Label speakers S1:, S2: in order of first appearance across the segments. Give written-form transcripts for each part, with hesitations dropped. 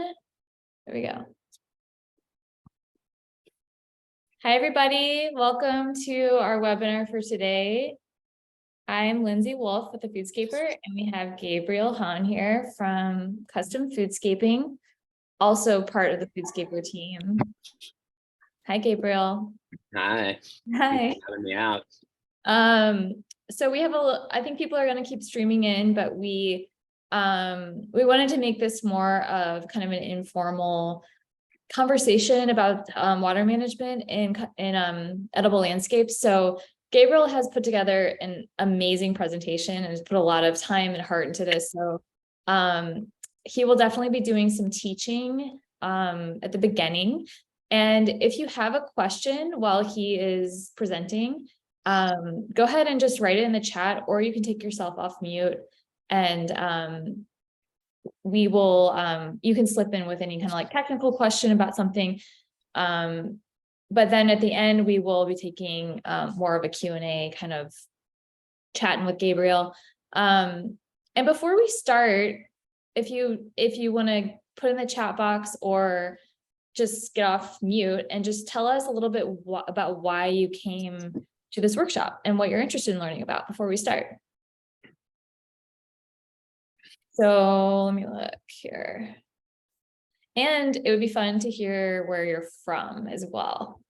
S1: There we go. Hi, everybody. Welcome to our webinar for today. I'm Lindsay Wolf with the Foodscaper, and we have Gabriel Hahn here from Custom Foodscaping, also part of the Foodscaper team. Hi, Gabriel.
S2: Hi.
S1: Hi.
S2: Having me out.
S1: So we have I think people are going to keep streaming in, but we wanted to make this more of kind of an informal conversation about water management in edible landscapes. So Gabriel has put together an amazing presentation and has put a lot of time and heart into this. So he will definitely be doing some teaching at the beginning. And if you have a question while he is presenting, go ahead and just write it in the chat, or you can take yourself off mute and we will, you can slip in with any kind of like technical question about something. But then at the end, we will be taking more of a Q&A, kind of chatting with Gabriel. And before we start, if you want to put in the chat box or just get off mute and just tell us a little bit about why you came to this workshop and what you're interested in learning about before we start. So let me look here. And it would be fun to hear where you're from as well.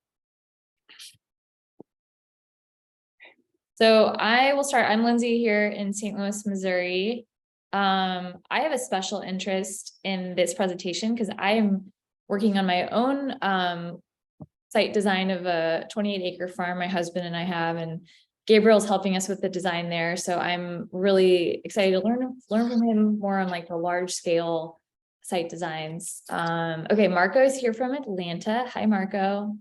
S1: So I will start. I'm Lindsay here in St. Louis, Missouri. I have a special interest in this presentation because I am working on my own site design of a 28-acre farm my husband and I have, and Gabriel's helping us with the design there. So I'm really excited to learn from him more on like the large scale site designs. Okay, Marco is here from Atlanta. Hi, Marco.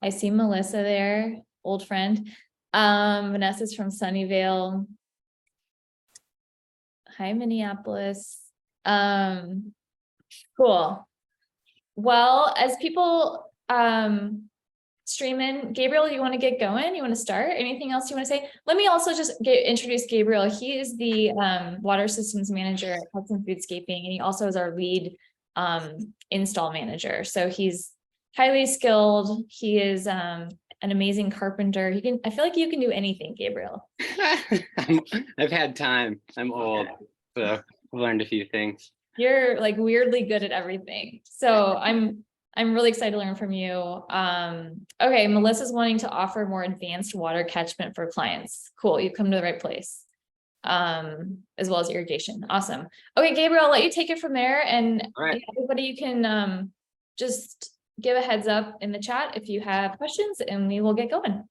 S1: I see Melissa there, old friend. Vanessa's from Sunnyvale. Hi, Minneapolis. Cool. Well, as people stream in, Gabriel, you want to get going? You want to start? Anything else you want to say? Let me also just introduce Gabriel. He is the water systems manager at Custom Foodscaping, and he also is our lead install manager. So he's highly skilled. He is an amazing carpenter. I feel like you can do anything, Gabriel.
S2: I've had time. I'm old, so I've learned a few things.
S1: You're like weirdly good at everything. So I'm really excited to learn from you. Okay, Melissa's wanting to offer more advanced water catchment for clients. Cool, you've come to the right place. As well as irrigation. Awesome. Okay, Gabriel, I'll let you take it from there. And
S2: right.
S1: Everybody, you can just give a heads up in the chat if you have questions, and we will get going.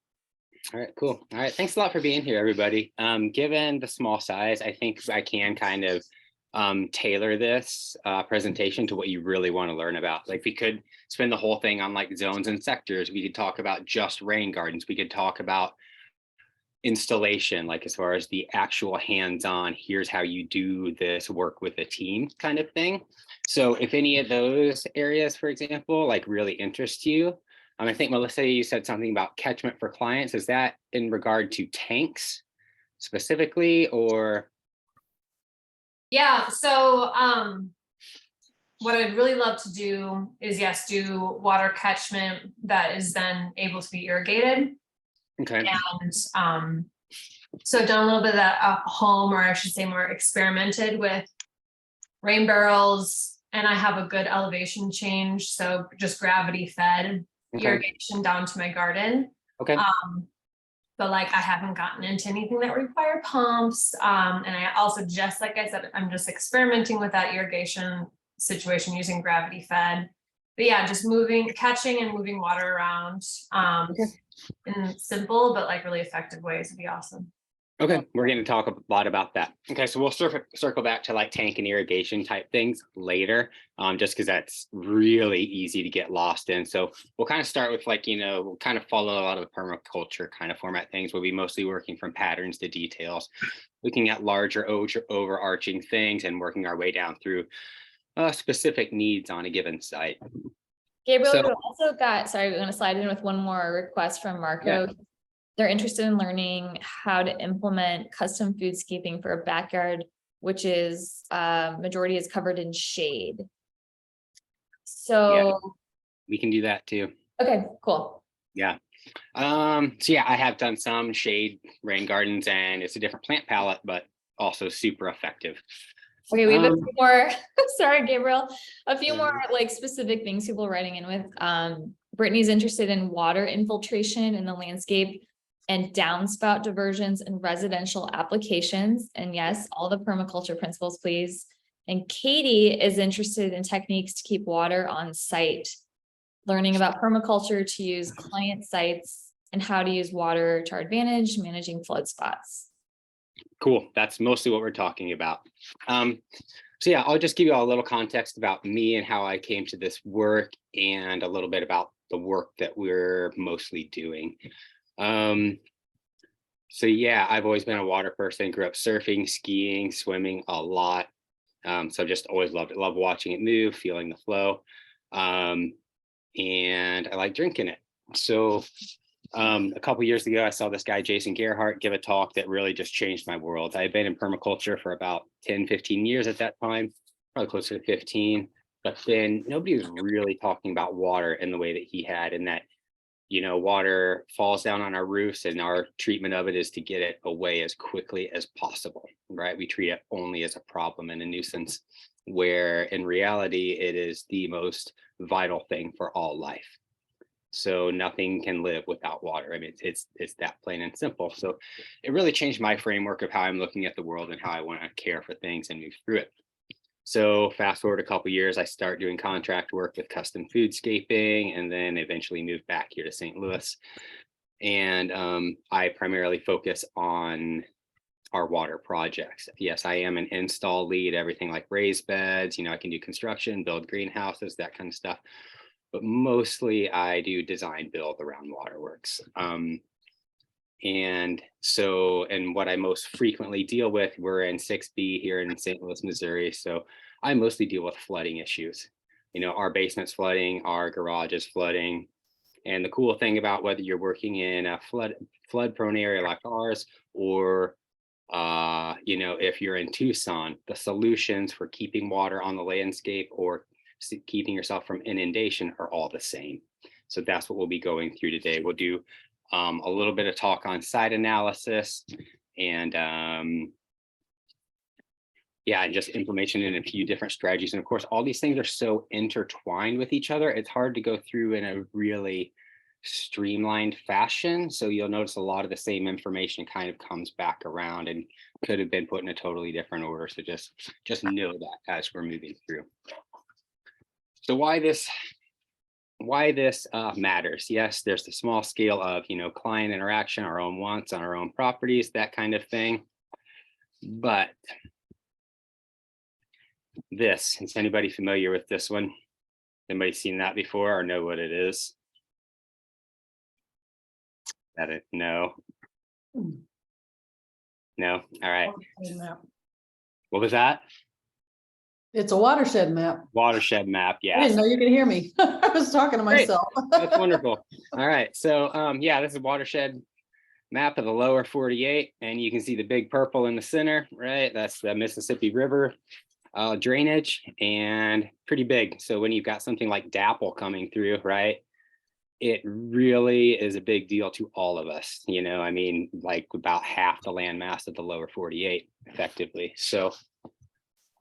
S2: All right, cool. All right, thanks a lot for being here, everybody. Given the small size, I think I can kind of tailor this presentation to what you really want to learn about. Like, we could spend the whole thing on like zones and sectors. We could talk about just rain gardens. We could talk about installation, like as far as the actual hands-on, here's how you do this work with a team kind of thing. So if any of those areas, for example, like really interest you, I think Melissa, you said something about catchment for clients. Is that in regard to tanks specifically, or?
S3: Yeah, so what I'd really love to do is, yes, do water catchment that is then able to be irrigated.
S2: Okay.
S3: And so I've done a little bit of that at home, or I should say more experimented with rain barrels, and I have a good elevation change. So just gravity fed irrigation down to my garden.
S2: Okay.
S3: But like, I haven't gotten into anything that require pumps. And I also, just like I said, I'm just experimenting with that irrigation situation using gravity fed. But yeah, just catching and moving water around in simple but like really effective ways would be awesome.
S2: Okay, we're going to talk a lot about that. Okay, so we'll circle back to like tank and irrigation type things later, just because that's really easy to get lost in. So we'll kind of start with like, we'll kind of follow a lot of the permaculture kind of format things. We'll be mostly working from patterns to details, looking at larger overarching things and working our way down through specific needs on a given site.
S1: Gabriel, we also got, sorry, we're going to slide in with one more request from Marco. Yeah. They're interested in learning how to implement custom foodscaping for a backyard, which is majority is covered in shade. So,
S2: we can do that too.
S1: okay, cool.
S2: Yeah. So yeah, I have done some shade rain gardens, and it's a different plant palette, but also super effective.
S1: Okay, we have a few more, sorry, Gabriel, a few more
S2: Mhm.
S1: like specific things people are writing in with. Brittany's interested in water infiltration in the landscape and downspout diversions in residential applications. And yes, all the permaculture principles, please. And Katie is interested in techniques to keep water on site, learning about permaculture to use client sites and how to use water to our advantage, managing flood spots.
S2: Cool. That's mostly what we're talking about. So yeah, I'll just give you all a little context about me and how I came to this work, and a little bit about the work that we're mostly doing. So yeah, I've always been a water person, grew up surfing, skiing, swimming a lot. So I've just always loved it, love watching it move, feeling the flow. And I like drinking it. So a couple years ago, I saw this guy, Jason Gerhardt, give a talk that really just changed my world. I had been in permaculture for about 10, 15 years at that time, probably closer to 15. But then nobody was really talking about water in the way that he had, and that, water falls down on our roofs, and our treatment of it is to get it away as quickly as possible, right? We treat it only as a problem and a nuisance, where in reality, it is the most vital thing for all life. So nothing can live without water. I mean, it's that plain and simple. So it really changed my framework of how I'm looking at the world and how I want to care for things and move through it. So fast forward a couple years, I start doing contract work with custom foodscaping, and then eventually moved back here to St. Louis. And I primarily focus on our water projects. Yes, I am an install lead, everything like raised beds. I can do construction, build greenhouses, that kind of stuff. But mostly I do design build around waterworks. And what I most frequently deal with, we're in 6B here in St. Louis, Missouri. So I mostly deal with flooding issues. Our basement's flooding, our garage is flooding. And the cool thing about whether you're working in a flood prone area like ours, or if you're in Tucson, the solutions for keeping water on the landscape or keeping yourself from inundation are all the same. So that's what we'll be going through today. We'll do a little bit of talk on site analysis, and and just implementation in a few different strategies. And of course, all these things are so intertwined with each other, it's hard to go through in a really streamlined fashion. So you'll notice a lot of the same information kind of comes back around and could have been put in a totally different order. So just know that as we're moving through. So why this matters? Yes, there's the small scale of, client interaction, our own wants on our own properties, that kind of thing. But this, is anybody familiar with this one? Anybody seen that before or know what it is? No. No. All right. What was that?
S4: It's a watershed map.
S2: Watershed map.
S4: I
S2: Yeah.
S4: didn't know you could hear me. I was talking to
S2: Great.
S4: myself.
S2: That's wonderful. All right. So this is a watershed map of the lower 48, and you can see the big purple in the center, right? That's the Mississippi River drainage, and pretty big. So when you've got something like DAPL coming through, right, it really is a big deal to all of us. Like about half the landmass of the lower 48 effectively. So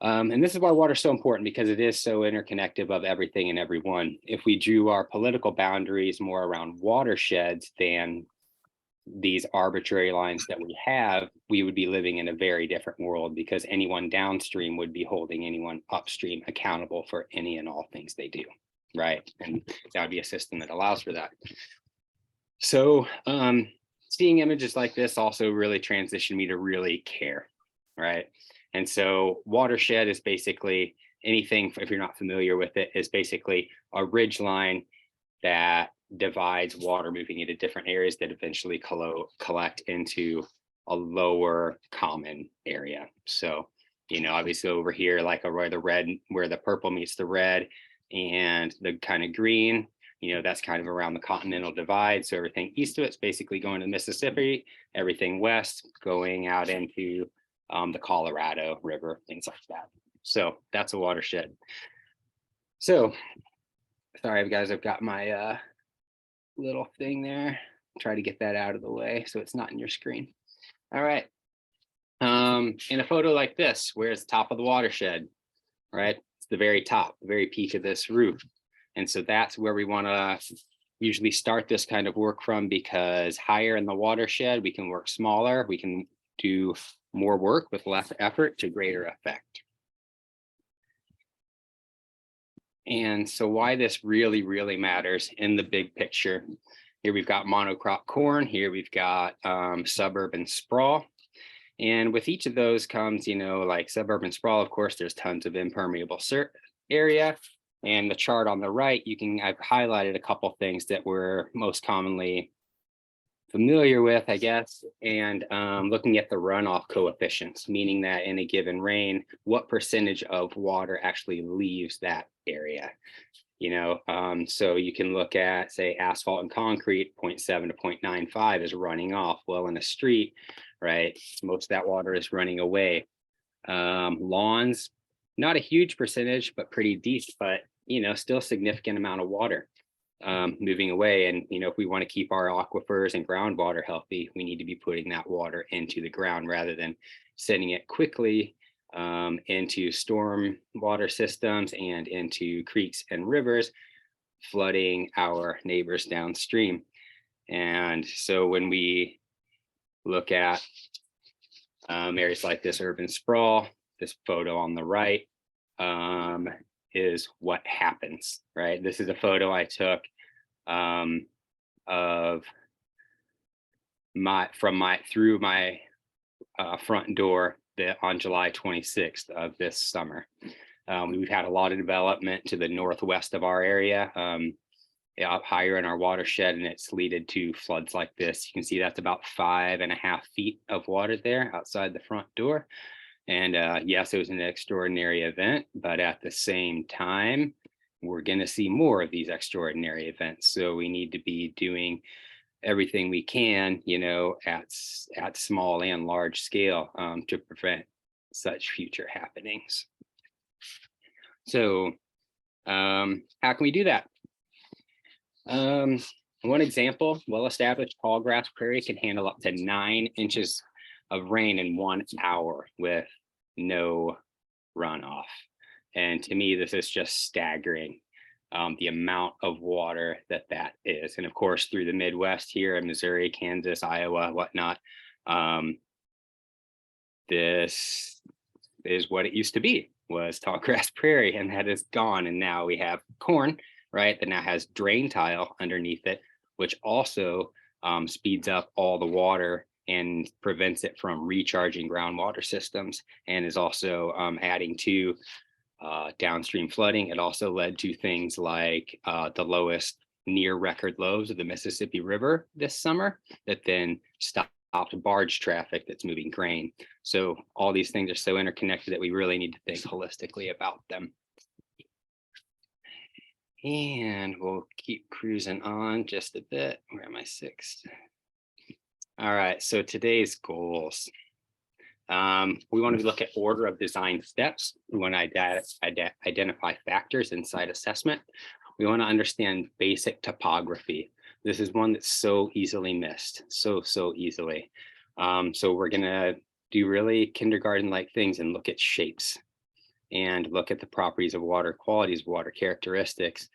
S2: and this is why water is so important, because it is so interconnected of everything and everyone. If we drew our political boundaries more around watersheds than these arbitrary lines that we have, we would be living in a very different world, because anyone downstream would be holding anyone upstream accountable for any and all things they do, right? And that would be a system that allows for that. So seeing images like this also really transitioned me to really care, right? And so watershed is basically anything, if you're not familiar with it, is basically a ridge line that divides water moving into different areas that eventually collect into a lower common area. So, obviously over here, like where the purple meets the red and the kind of green, that's kind of around the Continental Divide. So everything east of it's basically going to Mississippi, everything west going out into the Colorado River, things like that. So that's a watershed. So sorry guys, I've got my little thing there. Try to get that out of the way so it's not in your screen. All right. In a photo like this, where's the top of the watershed, right? It's the very top, the very peak of this roof. And so that's where we want to usually start this kind of work from, because higher in the watershed, we can work smaller, we can do more work with less effort to greater effect. And so why this really, really matters in the big picture. Here we've got monocrop corn, here we've got suburban sprawl. And with each of those comes, like suburban sprawl, of course, there's tons of impermeable area. And the chart on the right, I've highlighted a couple things that we're most commonly familiar with, I guess, and looking at the runoff coefficients, meaning that in a given rain, what percentage of water actually leaves that area. So you can look at, say, asphalt and concrete, 0.7 to 0.95 is running off. Well, in a street, right, most of that water is running away. Lawns, not a huge percentage, but pretty decent, but still significant amount of water moving away. And if we want to keep our aquifers and groundwater healthy, we need to be putting that water into the ground rather than sending it quickly into storm water systems and into creeks and rivers, flooding our neighbors downstream. And so when we look at areas like this urban sprawl, this photo on the right is what happens, right? This is a photo I took of through my front door on July 26th of this summer. We've had a lot of development to the northwest of our area, up higher in our watershed, and it's leaded to floods like this. You can see that's about 5.5 feet of water there outside the front door. And yes, it was an extraordinary event, but at the same time, we're going to see more of these extraordinary events. So we need to be doing everything we can, at small and large scale to prevent such future happenings. So how can we do that? One example, well-established tall grass prairie can handle up to 9 inches of rain in 1 hour with no runoff. And to me, this is just staggering, the amount of water that is. And of course, through the Midwest here in Missouri, Kansas, Iowa, whatnot, this is what it used to be, was tall grass prairie, and that is gone. And now we have corn, right, that now has drain tile underneath it, which also speeds up all the water and prevents it from recharging groundwater systems, and is also adding to downstream flooding. It also led to things like the lowest near record lows of the Mississippi River this summer that then stopped barge traffic that's moving grain. So all these things are so interconnected that we really need to think holistically about them. And we'll keep cruising on just a bit. Where am I? 6? All right, so today's goals. We want to look at order of design steps. We want to identify factors in site assessment. We want to understand basic topography. This is one that's so easily missed, so easily. So we're going to do really kindergarten-like things and look at shapes and look at the properties of water, qualities of water, characteristics,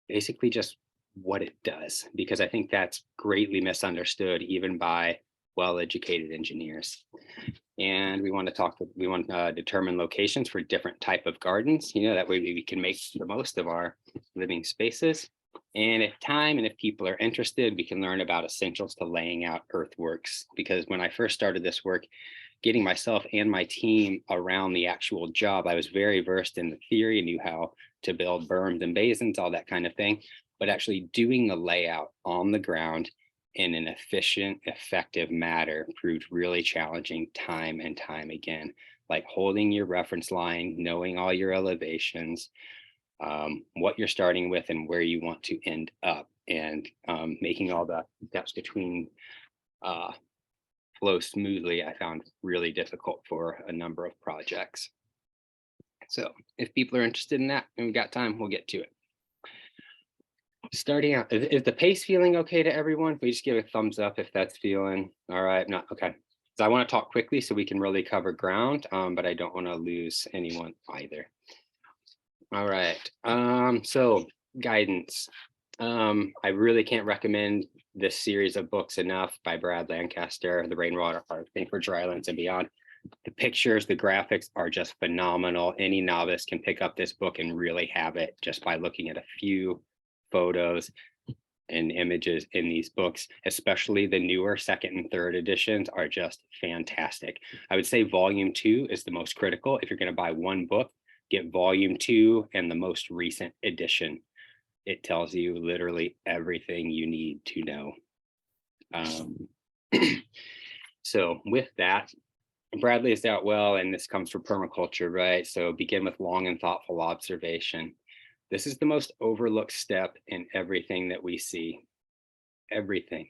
S2: basically just what it does, because I think that's greatly misunderstood even by well-educated engineers. And we want to determine locations for different type of gardens, that way we can make the most of our living spaces. And if people are interested, we can learn about essentials to laying out earthworks, because when I first started this work, getting myself and my team around the actual job, I was very versed in the theory and knew how to build berms and basins, all that kind of thing. But actually doing the layout on the ground in an efficient, effective manner proved really challenging time and time again. Like holding your reference line, knowing all your elevations, what you're starting with and where you want to end up, and making all the steps between flow smoothly, I found really difficult for a number of projects. So if people are interested in that and we've got time, we'll get to it. Starting out, is the pace feeling okay to everyone? We just give a thumbs up if that's feeling all right. Not okay. So I want to talk quickly so we can really cover ground, but I don't want to lose anyone either. All right. So guidance. I really can't recommend this series of books enough by Brad Lancaster, The Rainwater Harvesting for Drylands and Beyond. The pictures, the graphics are just phenomenal. Any novice can pick up this book and really have it just by looking at a few photos and images in these books, especially the newer second and third editions are just fantastic. I would say volume 2 is the most critical. If you're going to buy one book, get volume 2 and the most recent edition. It tells you literally everything you need to know. So with that, Brad lays out well, and this comes from permaculture, right? So begin with long and thoughtful observation. This is the most overlooked step in everything that we see, everything.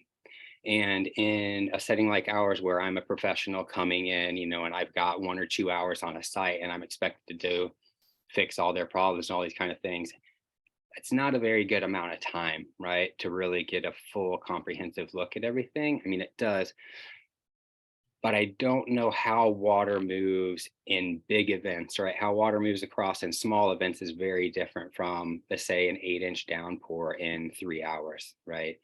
S2: And in a setting like ours, where I'm a professional coming in, and I've got 1 or 2 hours on a site and I'm expected to fix all their problems and all these kind of things, it's not a very good amount of time, right? To really get a full comprehensive look at everything. I mean, it does, but I don't know how water moves in big events, right? How water moves across in small events is very different from, let's say, an 8-inch downpour in 3 hours, right?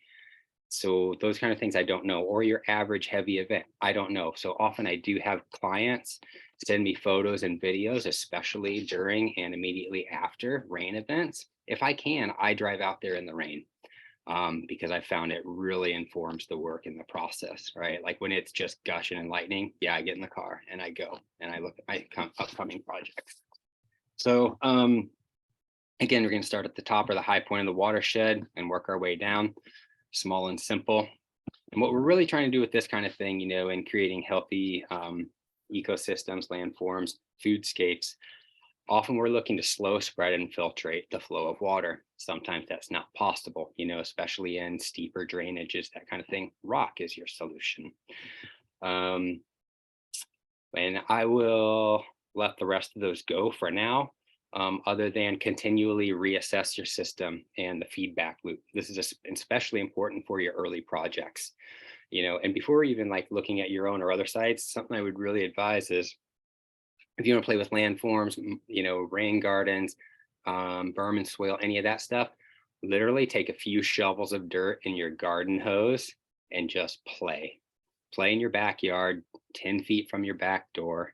S2: So those kind of things I don't know, or your average heavy event, I don't know. So often I do have clients send me photos and videos, especially during and immediately after rain events. If I can, I drive out there in the rain. Because I found it really informs the work in the process, right? Like when it's just gushing and lightning, yeah, I get in the car and I go and I look at my upcoming projects. So again, we're going to start at the top or the high point of the watershed and work our way down, small and simple. And what we're really trying to do with this kind of thing, in creating healthy ecosystems, landforms, foodscapes, often we're looking to slow spread and filtrate the flow of water. Sometimes that's not possible, especially in steeper drainages, that kind of thing. Rock is your solution. And I will let the rest of those go for now, other than continually reassess your system and the feedback loop. This is especially important for your early projects, and before even like looking at your own or other sites, something I would really advise is, if you want to play with landforms, rain gardens, berm and swale, any of that stuff, literally take a few shovels of dirt in your garden hose and just play in your backyard, 10 feet from your back door,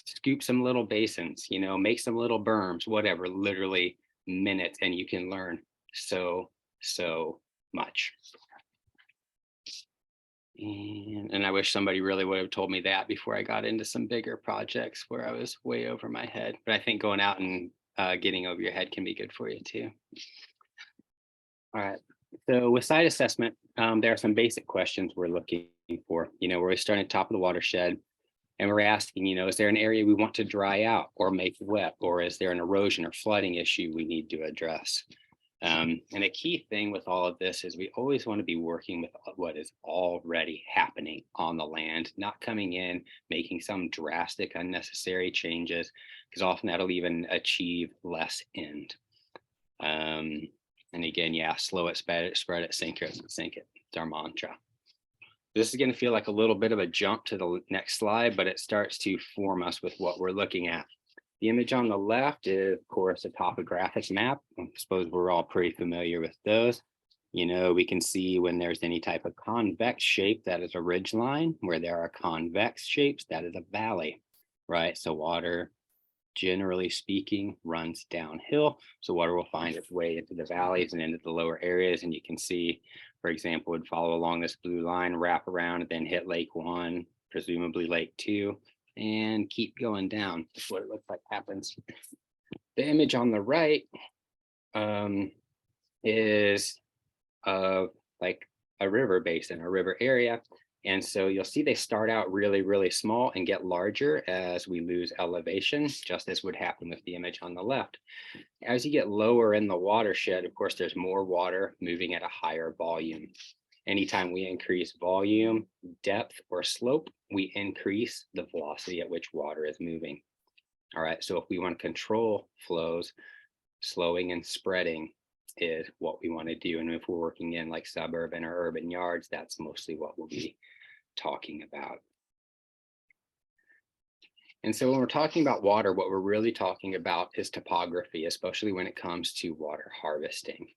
S2: scoop some little basins, make some little berms, whatever, literally minutes, and you can learn so much. And I wish somebody really would have told me that before I got into some bigger projects where I was way over my head. But I think going out and getting over your head can be good for you too. All right. So with site assessment, there are some basic questions we're looking for. We're starting at the top of the watershed, and we're asking, is there an area we want to dry out or make wet, or is there an erosion or flooding issue we need to address? And a key thing with all of this is we always want to be working with what is already happening on the land, not coming in, making some drastic, unnecessary changes, because often that'll even achieve less end. And again, yeah, slow it, spread it, sink it. It's our mantra. This is going to feel like a little bit of a jump to the next slide, but it starts to form us with what we're looking at. The image on the left is, of course, a topographic map. I suppose we're all pretty familiar with those. We can see when there's any type of convex shape, that is a ridge line. Where there are convex shapes, that is a valley, right? So water, generally speaking, runs downhill. So water will find its way into the valleys and into the lower areas. And you can see, for example, would follow along this blue line, wrap around, and then hit Lake 1, presumably Lake 2. And keep going down. That's what it looks like happens. The image on the right is like a river basin, a river area. And so you'll see they start out really, really small and get larger as we lose elevation, just as would happen with the image on the left. As you get lower in the watershed, of course, there's more water moving at a higher volume. Anytime we increase volume, depth, or slope, we increase the velocity at which water is moving. All right, so if we want to control flows, slowing and spreading, is what we want to do. And if we're working in like suburban or urban yards, that's mostly what we'll be talking about. And so when we're talking about water, what we're really talking about is topography, especially when it comes to water harvesting.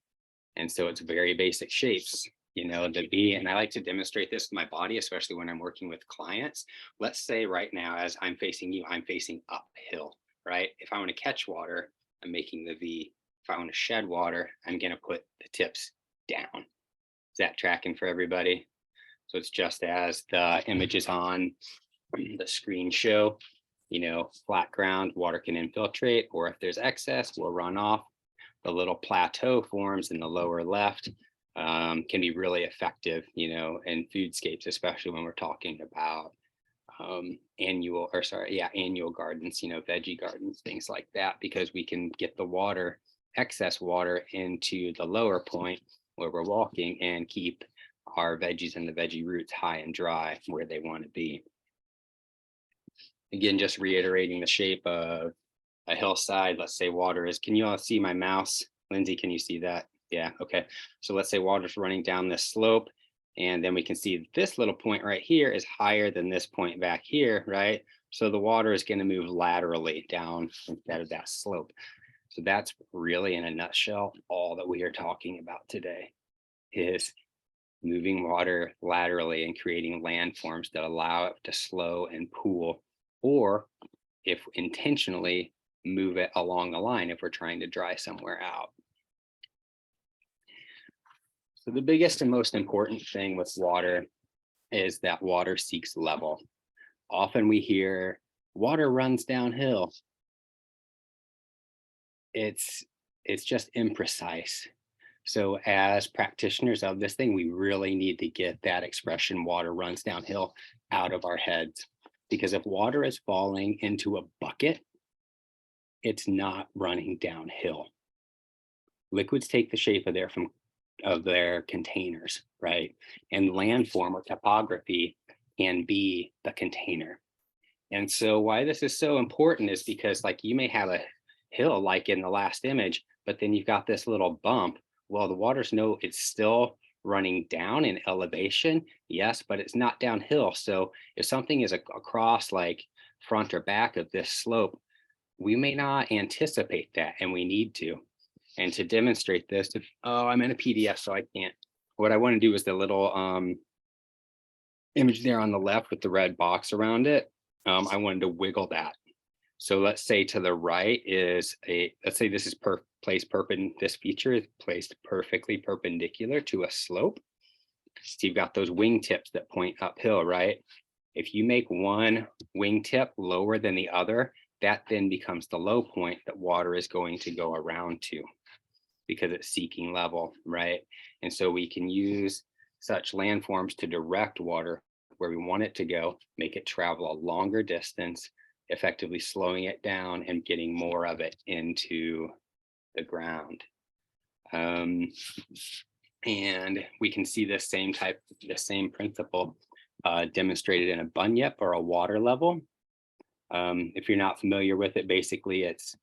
S2: And so it's very basic shapes, you know, the V, and I like to demonstrate this with my body, especially when I'm working with clients. Let's say right now, as I'm facing you, I'm facing uphill, right? If I want to catch water, I'm making the V. If I want to shed water, I'm going to put the tips down. Is that tracking for everybody? So it's just as the images on the screen show, you know, flat ground, water can infiltrate, or if there's excess, will run off. The little plateau forms in the lower left can be really effective, you know, in foodscapes, especially when we're talking about annual gardens, you know, veggie gardens, things like that, because we can get the water, excess water into the lower point where we're walking and keep our veggies and the veggie roots high and dry where they want to be. Again, just reiterating the shape of a hillside. Let's say water is, can you all see my mouse? Lindsay, can you see that? Yeah, okay. So let's say water's running down this slope, and then we can see this little point right here is higher than this point back here, right? So the water is going to move laterally down instead of that slope. So that's really, in a nutshell, all that we are talking about today is moving water laterally and creating landforms that allow it to slow and pool, or if intentionally move it along a line if we're trying to dry somewhere out. So the biggest and most important thing with water is that water seeks level. Often we hear water runs downhill. It's just imprecise. So as practitioners of this thing, we really need to get that expression water runs downhill out of our heads. Because if water is falling into a bucket, it's not running downhill. Liquids take the shape of their containers, right? And landform or topography can be the container. And so why this is so important is because, like, you may have a hill like in the last image, but then you've got this little bump. Well, the water's it's still running down in elevation, yes, but it's not downhill. So if something is across, like front or back of this slope, we may not anticipate that, and we need to. And to demonstrate this, I'm in a PDF, so I can't. What I want to do is the little image there on the left with the red box around it. I wanted to wiggle that. So let's say to the right is let's say this is this feature is placed perfectly perpendicular to a slope. So you've got those wingtips that point uphill, right? If you make one wingtip lower than the other, that then becomes the low point that water is going to go around to, because it's seeking level, right? And so we can use such landforms to direct water where we want it to go, make it travel a longer distance, effectively slowing it down and getting more of it into the ground. And we can see the same principle demonstrated in a bunyip or a water level. If you're not familiar with it, basically it's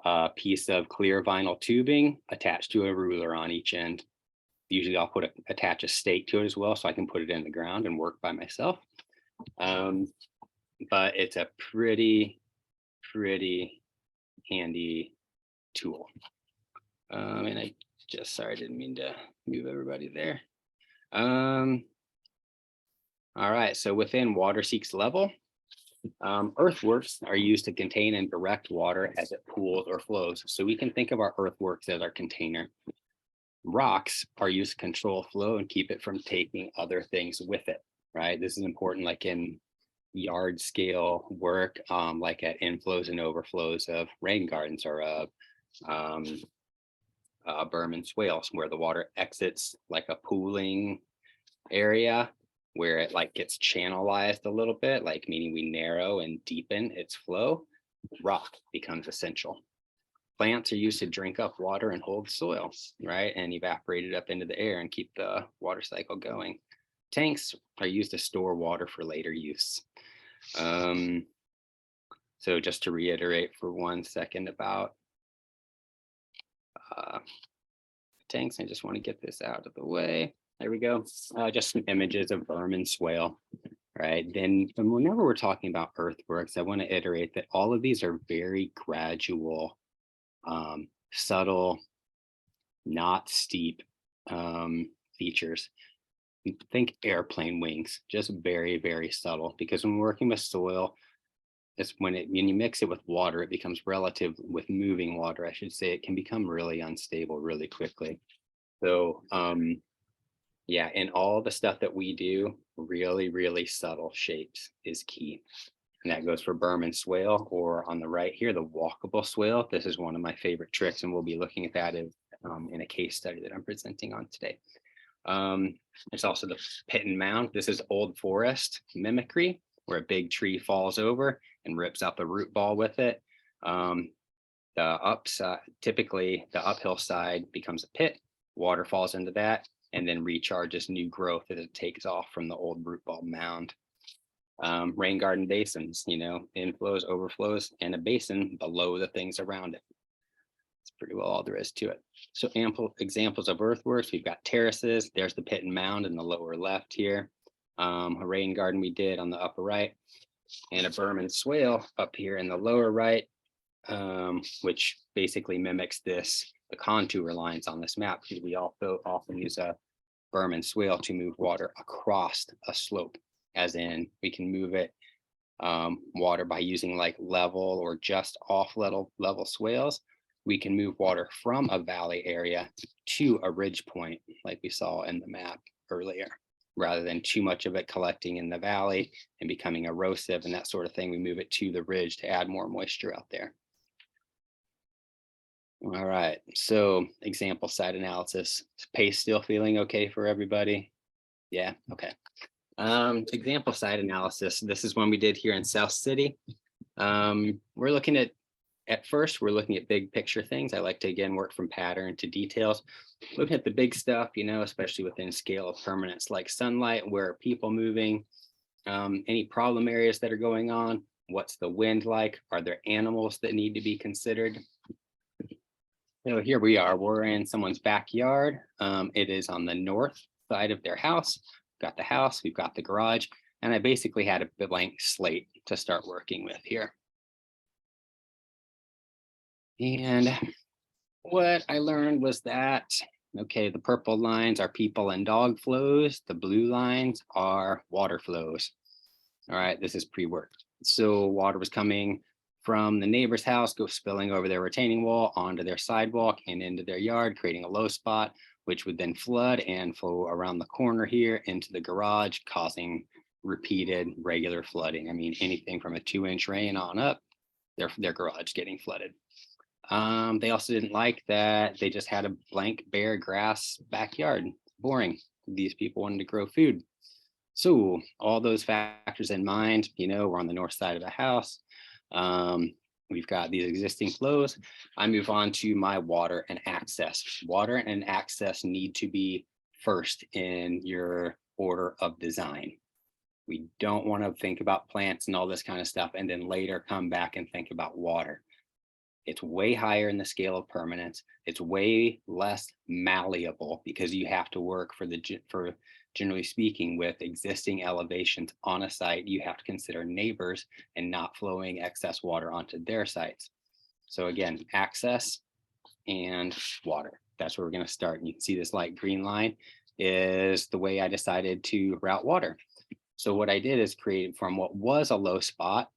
S2: a piece of clear vinyl tubing attached to a ruler on each end. Usually I'll attach a stake to it as well, so I can put it in the ground and work by myself. But it's a pretty handy tool. And sorry, I didn't mean to move everybody there. All right, so within water seeks level, earthworks are used to contain and direct water as it pools or flows. So we can think of our earthworks as our container. Rocks are used to control flow and keep it from taking other things with it, right? This is important, like in yard scale work, like at inflows and overflows of rain gardens or of berm and swales, where the water exits like a pooling area where it like gets channelized a little bit, like meaning we narrow and deepen its flow. Rock becomes essential. Plants are used to drink up water and hold soil, right? And evaporate it up into the air and keep the water cycle going. Tanks are used to store water for later use. So just to reiterate for 1 second about tanks. I just want to get this out of the way. There we go. Just some images of berm and swale. Right. Then whenever we're talking about earthworks, I want to iterate that all of these are very gradual, subtle, not steep features. Think airplane wings, just very, very subtle, because when we're working with soil, it's when you mix it with water, it becomes relative with moving water, I should say, it can become really unstable really quickly. So yeah, and all the stuff that we do, really, really subtle shapes is key. And that goes for berm and swale, or on the right here, the walkable swale. This is one of my favorite tricks, and we'll be looking at that in a case study that I'm presenting on today. There's also the pit and mound. This is old forest mimicry, where a big tree falls over and rips out the root ball with it. The upside, typically the uphill side becomes a pit, water falls into that, and then recharges new growth as it takes off from the old root ball mound. Rain garden basins, inflows, overflows, and a basin below the things around it. It's pretty well all there is to it. So ample examples of earthworks. We've got terraces. There's the pit and mound in the lower left here. A rain garden we did on the upper right, and a berm and swale up here in the lower right, which basically mimics the contour lines on this map, because we also often use a berm and swale to move water across a slope, as in we can move it water by using like level or just off level swales. We can move water from a valley area to a ridge point, like we saw in the map earlier, rather than too much of it collecting in the valley and becoming erosive and that sort of thing. We move it to the ridge to add more moisture out there. All right, so example site analysis. Pace still feeling okay for everybody? Yeah, okay. Example site analysis. This is one we did here in South City. We're looking at first, we're looking at big picture things. I like to, again, work from pattern to details. Looking at the big stuff, especially within scale of permanence, like sunlight, where are people moving, any problem areas that are going on, what's the wind like, are there animals that need to be considered? So here we are, we're in someone's backyard. It is on the north side of their house. We've got the house, we've got the garage, and I basically had a blank slate to start working with here. And what I learned was that, okay, the purple lines are people and dog flows. The blue lines are water flows. All right, this is pre-work. So water was coming from the neighbor's house, go spilling over their retaining wall onto their sidewalk and into their yard, creating a low spot, which would then flood and flow around the corner here into the garage, causing repeated regular flooding. I mean, anything from a 2-inch rain on up, their garage getting flooded. They also didn't like that they just had a blank bare grass backyard. Boring. These people wanted to grow food. So all those factors in mind, we're on the north side of the house. We've got these existing flows. I move on to my water and access. Water and access need to be first in your order of design. We don't want to think about plants and all this kind of stuff and then later come back and think about water. It's way higher in the scale of permanence. It's way less malleable because you have to work for generally speaking with existing elevations on a site. You have to consider neighbors and not flowing excess water onto their sites. So again, access and water. That's where we're going to start. And you can see this light green line is the way I decided to route water. So what I did is create from what was a low spot,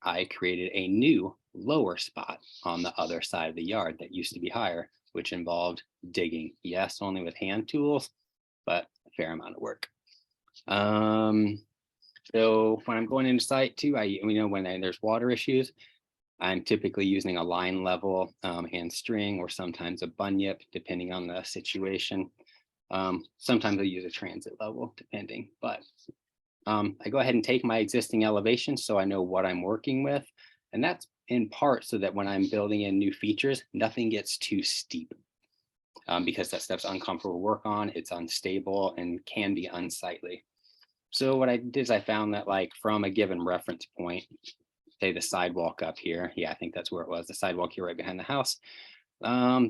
S2: I created a new lower spot on the other side of the yard that used to be higher, which involved digging. Yes, only with hand tools, but a fair amount of work. So when I'm going into site too, when there's water issues, I'm typically using a line level and string, or sometimes a bunyip, depending on the situation. Sometimes I use a transit level, depending, but I go ahead and take my existing elevation so I know what I'm working with. And that's in part so that when I'm building in new features, nothing gets too steep because that stuff's uncomfortable to work on, it's unstable and can be unsightly. So what I did is I found that like from a given reference point, say the sidewalk up here, yeah, I think that's where it was, the sidewalk here right behind the house,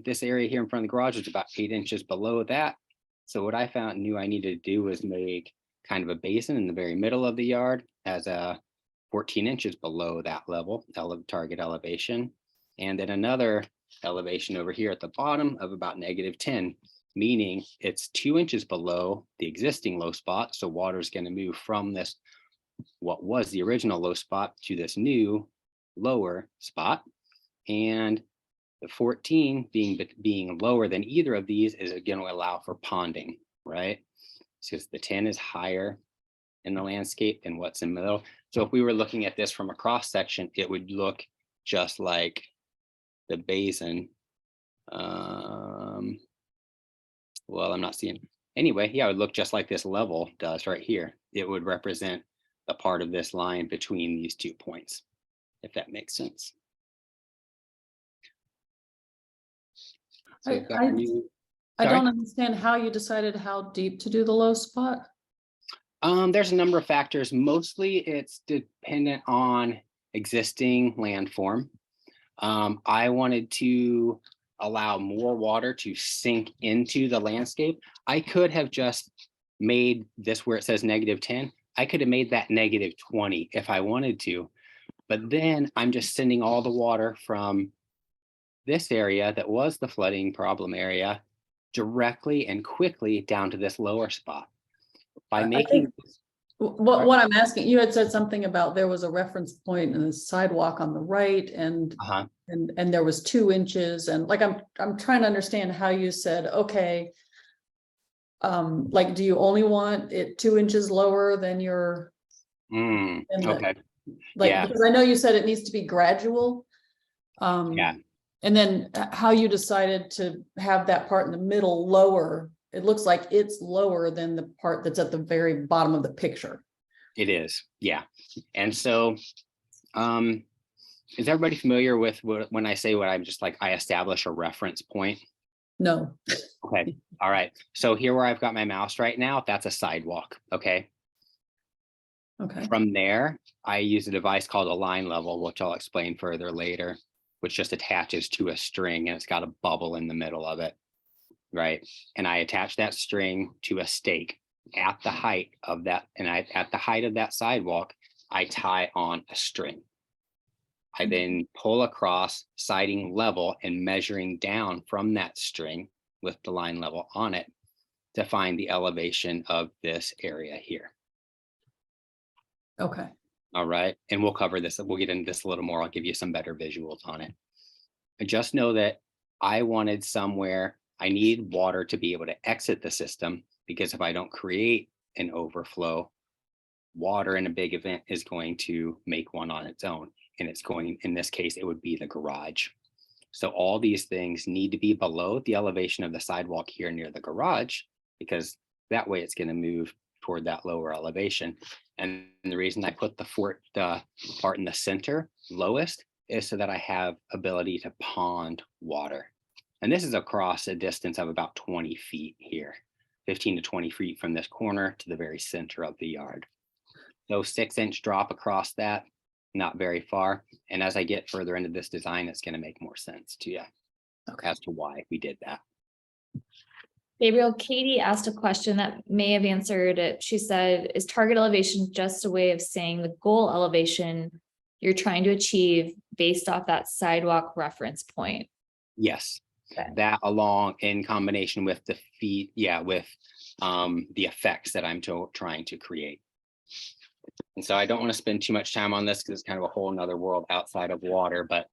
S2: This area here in front of the garage was about 8 inches below that. So what I knew I needed to do was make kind of a basin in the very middle of the yard as a 14 inches below that level, target elevation. And then another elevation over here at the bottom of about -10, meaning it's 2 inches below the existing low spot. So water is going to move from this, what was the original low spot, to this new lower spot. And the 14 being lower than either of these is going to allow for ponding, right? Because the 10 is higher in the landscape than what's in the middle. So if we were looking at this from a cross section, it would look just like the basin. Well, I'm not seeing. Anyway, yeah, it would look just like this level does right here. It would represent the part of this line between these 2 points, if that makes sense. So
S4: I don't understand how you decided how deep to do the low spot.
S2: There's a number of factors. Mostly it's dependent on existing landform. I wanted to allow more water to sink into the landscape. I could have just made this where it says -10. I could have made that -20 if I wanted to. But then I'm just sending all the water from this area that was the flooding problem area directly and quickly down to this lower spot. By making
S4: What I'm asking, you had said something about there was a reference point in the sidewalk on the right, and there was 2 inches, and like I'm trying to understand how you said, okay, like, do you only want it 2 inches lower than your
S2: okay.
S4: Like,
S2: yeah.
S4: Because I know you said it needs to be gradual.
S2: Yeah.
S4: And then how you decided to have that part in the middle lower, it looks like it's lower than the part that's at the very bottom of the picture.
S2: It is, yeah. And so is everybody familiar with when I say what I'm just like, I establish a reference point?
S4: No.
S2: Okay, all right. So here where I've got my mouse right now, that's a sidewalk, okay?
S4: Okay.
S2: From there, I use a device called a line level, which I'll explain further later, which just attaches to a string and it's got a bubble in the middle of it, right? And I attach that string to a stake at the height of that, and at the height of that sidewalk, I tie on a string. I then pull across, siding level and measuring down from that string with the line level on it to find the elevation of this area here.
S4: Okay.
S2: All right. And we'll cover this. We'll get into this a little more. I'll give you some better visuals on it. I just know that I wanted somewhere, I need water to be able to exit the system, because if I don't create an overflow, water in a big event is going to make one on its own. And it's going, in this case, it would be the garage. So all these things need to be below the elevation of the sidewalk here near the garage, because that way it's going to move toward that lower elevation. And the reason I put the part in the center lowest is so that I have ability to pond water. And this is across a distance of about 20 feet here, 15 to 20 feet from this corner to the very center of the yard. So 6-inch drop across that, not very far. And as I get further into this design, it's going to make more sense to you as to why we did that.
S1: Gabriel, Katie asked a question that may have answered it. She said, is target elevation just a way of saying the goal elevation you're trying to achieve based off that sidewalk reference point?
S2: Yes,
S1: okay.
S2: That along in combination with the feet, with the effects that I'm trying to create. And so I don't want to spend too much time on this because it's kind of a whole nother world outside of water, but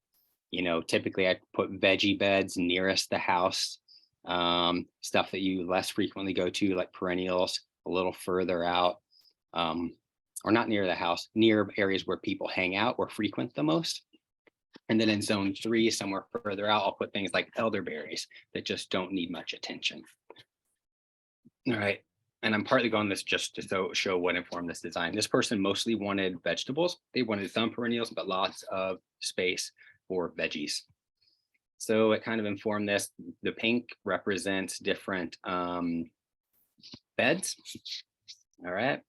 S2: typically I put veggie beds nearest the house. Stuff that you less frequently go to, like perennials, a little further out, or not near the house, near areas where people hang out or frequent the most. And then in zone 3, somewhere further out, I'll put things like elderberries that just don't need much attention. All right. And I'm partly going this just to show what informed this design. This person mostly wanted vegetables. They wanted some perennials, but lots of space for veggies. So it kind of informed this. The pink represents different beds. All right.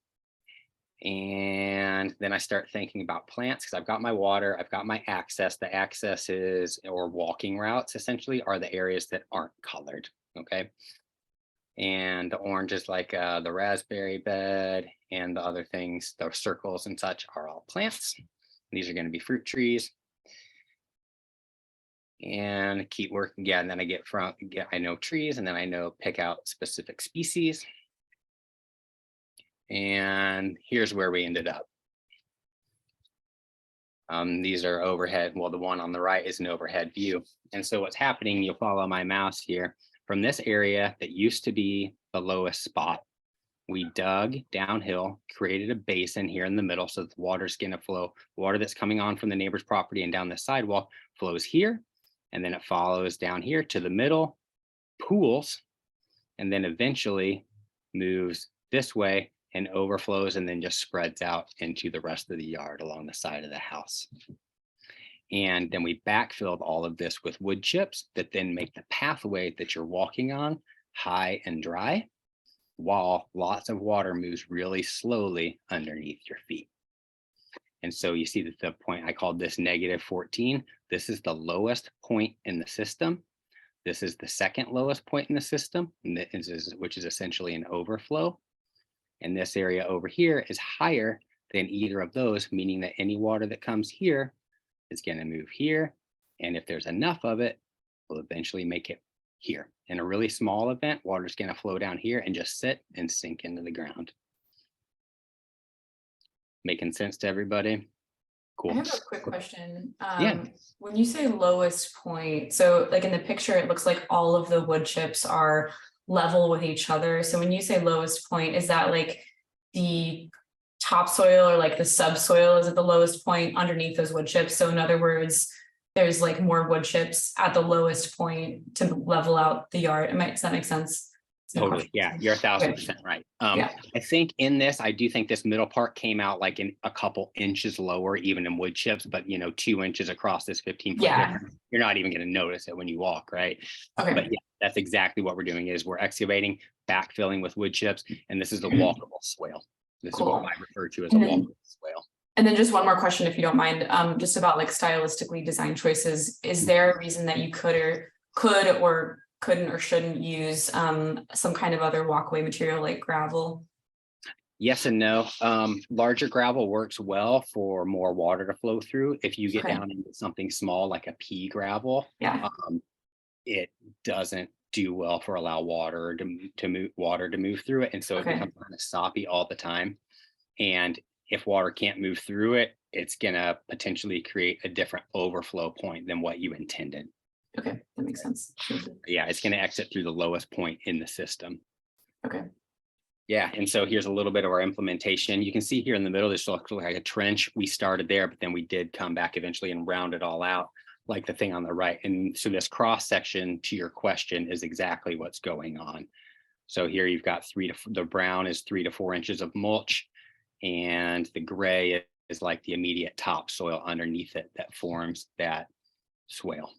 S2: And then I start thinking about plants because I've got my water, I've got my access. The accesses or walking routes essentially are the areas that aren't colored. Okay. And the orange is like the raspberry bed, and the other things, the circles and such, are all plants. These are going to be fruit trees. And keep working. Yeah, and then I know trees, and then I know pick out specific species. And here's where we ended up. These are overhead. Well, the one on the right is an overhead view. And so what's happening, you'll follow my mouse here, from this area that used to be the lowest spot, we dug downhill, created a basin here in the middle so that the water's going to flow. Water that's coming on from the neighbor's property and down the sidewalk flows here, and then it follows down here to the middle, pools, and then eventually moves this way and overflows, and then just spreads out into the rest of the yard along the side of the house. And then we backfilled all of this with wood chips that then make the pathway that you're walking on high and dry, while lots of water moves really slowly underneath your feet. And so you see that the point, I called this -14. This is the lowest point in the system. This is the second lowest point in the system, which is essentially an overflow. And this area over here is higher than either of those, meaning that any water that comes here is going to move here. And if there's enough of it, we'll eventually make it here. In a really small event, water is going to flow down here and just sit and sink into the ground. Making sense to everybody? Cool.
S5: I have a quick question.
S2: Yeah.
S5: When you say lowest point, so like in the picture, it looks like all of the wood chips are level with each other. So when you say lowest point, is that like the topsoil or like the subsoil is at the lowest point underneath those wood chips? So in other words, there's like more wood chips at the lowest point to level out the yard. Does that make sense?
S2: Totally. Yeah, you're 1,000% right. I think in this, I do think this middle part came out like in a couple inches lower, even in wood chips, but 2 inches across this 15-foot difference, you're not even going to notice it when you walk, right?
S5: Okay.
S2: But yeah, that's exactly what we're doing is we're excavating, backfilling with wood chips, and this is the walkable swale. This is what I refer to as a walkable swale.
S5: And then just one more question, if you don't mind, just about like stylistically design choices. Is there a reason that you could or couldn't or shouldn't use some kind of other walkway material like gravel?
S2: Yes and no. Larger gravel works well for more water to flow through. If you get down into something small like a pea gravel, it doesn't do well for allow water to move through it, and so it becomes kind of soppy all the time. And if water can't move through it, it's gonna potentially create a different overflow point than what you intended.
S5: Okay, that makes sense.
S2: Yeah, it's going to exit through the lowest point in the system.
S5: Okay.
S2: Yeah, and so here's a little bit of our implementation. You can see here in the middle, this looks like a trench. We started there, but then we did come back eventually and round it all out like the thing on the right. And so this cross section to your question is exactly what's going on. So here you've got the brown is 3 to 4 inches of mulch, and the gray is like the immediate topsoil underneath it that forms that swale.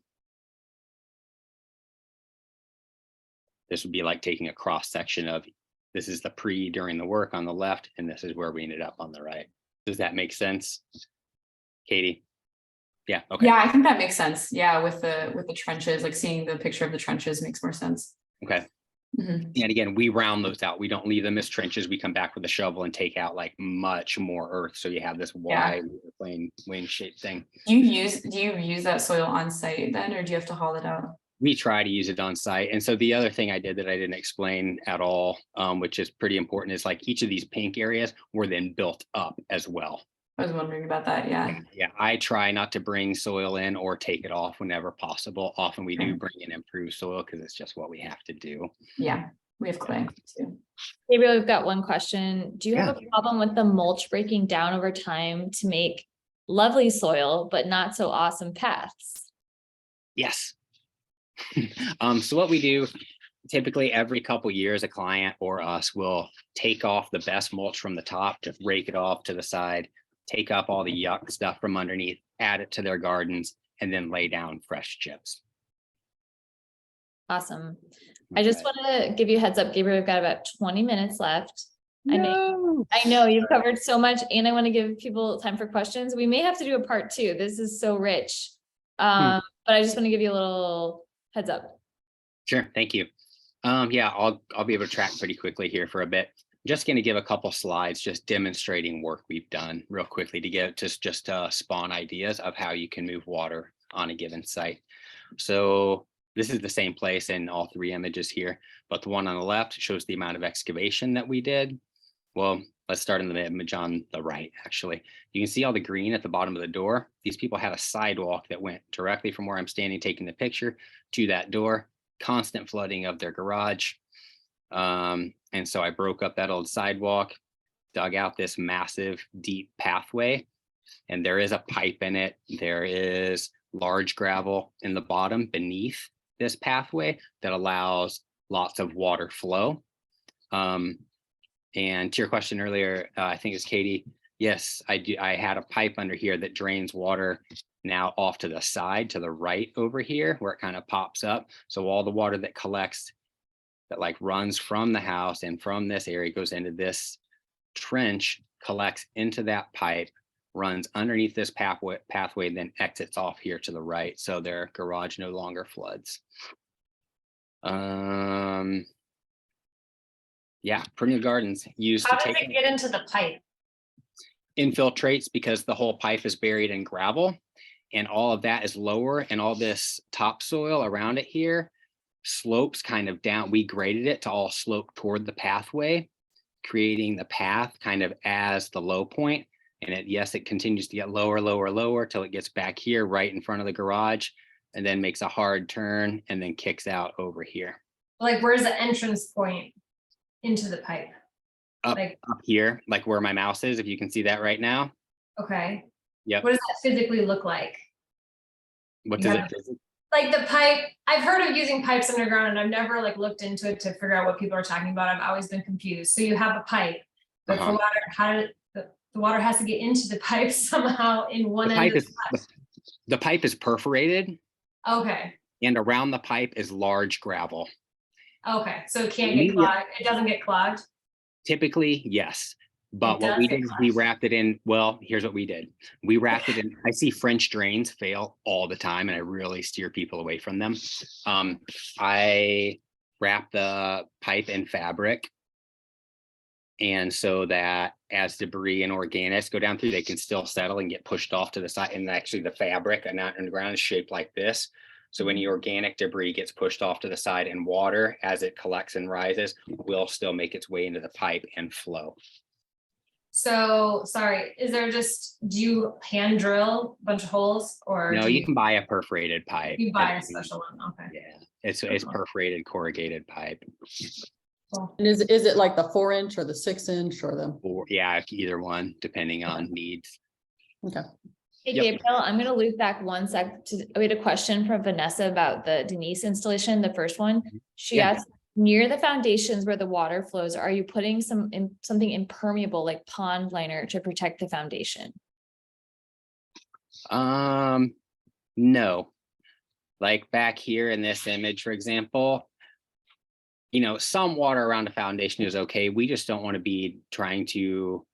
S2: This would be like taking a cross section of, this is the during the work on the left, and this is where we ended up on the right. Does that make sense, Katie? Yeah. Okay.
S5: Yeah, I think that makes sense. Yeah, with the trenches, like seeing the picture of the trenches makes more sense.
S2: Okay. And again, we round those out. We don't leave them as trenches. We come back with a shovel and take out like much more earth, so you have this wide plain wing shaped thing.
S5: Do you use that soil on site then, or do you have to haul it out?
S2: We try to use it on site. And so the other thing I did that I didn't explain at all, which is pretty important, is like each of these pink areas were then built up as well.
S5: I was wondering about that. Yeah.
S2: Yeah. I try not to bring soil in or take it off whenever possible. Often we do bring in improved soil because it's just what we have to do.
S5: Yeah. We have clay too.
S1: Gabriel, we've got one question. Do you have a problem with the mulch breaking down over time to make lovely soil, but not so awesome paths?
S2: Yes. So what we do typically every couple years, a client or us will take off the best mulch from the top, just rake it off to the side, take up all the yuck stuff from underneath, add it to their gardens, and then lay down fresh chips.
S1: Awesome. I just want to give you a heads up, Gabriel, we've got about 20 minutes left. I know you've covered so much, and I want to give people time for questions. We may have to do a part 2. This is so rich. But I just want to give you a little heads up.
S2: Sure, thank you. Yeah, I'll be able to track pretty quickly here for a bit. Just going to give a couple slides just demonstrating work we've done real quickly to get just spawn ideas of how you can move water on a given site. So this is the same place in all 3 images here, but the one on the left shows the amount of excavation that we did. Well, let's start in the image on the right, actually. You can see all the green at the bottom of the door. These people had a sidewalk that went directly from where I'm standing taking the picture to that door, constant flooding of their garage. And so I broke up that old sidewalk, dug out this massive deep pathway, and there is a pipe in it. There is large gravel in the bottom beneath this pathway that allows lots of water flow. And to your question earlier, I think it's Katie. Yes, I do. I had a pipe under here that drains water now off to the side, to the right over here, where it kind of pops up. So all the water that collects, that like runs from the house and from this area goes into this trench, collects into that pipe, runs underneath this pathway, then exits off here to the right. So their garage no longer floods. Yeah, perennial gardens used
S3: How
S2: to
S3: does
S2: take
S3: it get into the pipe?
S2: infiltrates because the whole pipe is buried in gravel and all of that is lower, and all this topsoil around it here slopes kind of down. We graded it to all slope toward the pathway, creating the path kind of as the low point. And it continues to get lower, lower, lower till it gets back here right in front of the garage, and then makes a hard turn and then kicks out over here.
S3: Like, where's the entrance point into the pipe?
S2: Up here, like where my mouse is, if you can see that right now.
S3: Okay.
S2: Yep.
S3: What does that physically look like?
S2: What does it?
S3: Like the pipe, I've heard of using pipes underground and I've never like looked into it to figure out what people are talking about. I've always been confused. So you have a pipe, but for water, the water has to get into the pipe somehow in one end of the pipe.
S2: The pipe is perforated.
S3: Okay.
S2: And around the pipe is large gravel.
S3: Okay, so it can't get clogged. It doesn't get clogged.
S2: Typically, yes. But what we did is we wrapped it in. Well, here's what we did. We wrapped it in. I see French drains fail all the time, and I really steer people away from them. I wrap the pipe in fabric. And so that as debris and organics go down through, they can still settle and get pushed off to the side. And actually the fabric and not underground is shaped like this. So any organic debris gets pushed off to the side, and water, as it collects and rises, will still make its way into the pipe and flow.
S3: So, sorry, do you hand drill a bunch of holes, or?
S2: No, you can buy a perforated pipe.
S3: You buy a special one, okay.
S2: Yeah, it's perforated corrugated pipe.
S3: Cool.
S4: And is it like the 4-inch or the 6-inch or the?
S2: Or yeah, either one, depending on needs.
S4: Okay.
S1: Hey, Gabriel, I'm going to loop back one sec. We had a question from Vanessa about the Denise installation, the first one. She asked, near the foundations where the water flows, are you putting something impermeable like pond liner to protect the foundation?
S2: No. Like back here in this image, for example, some water around a foundation is okay. We just don't want to be trying to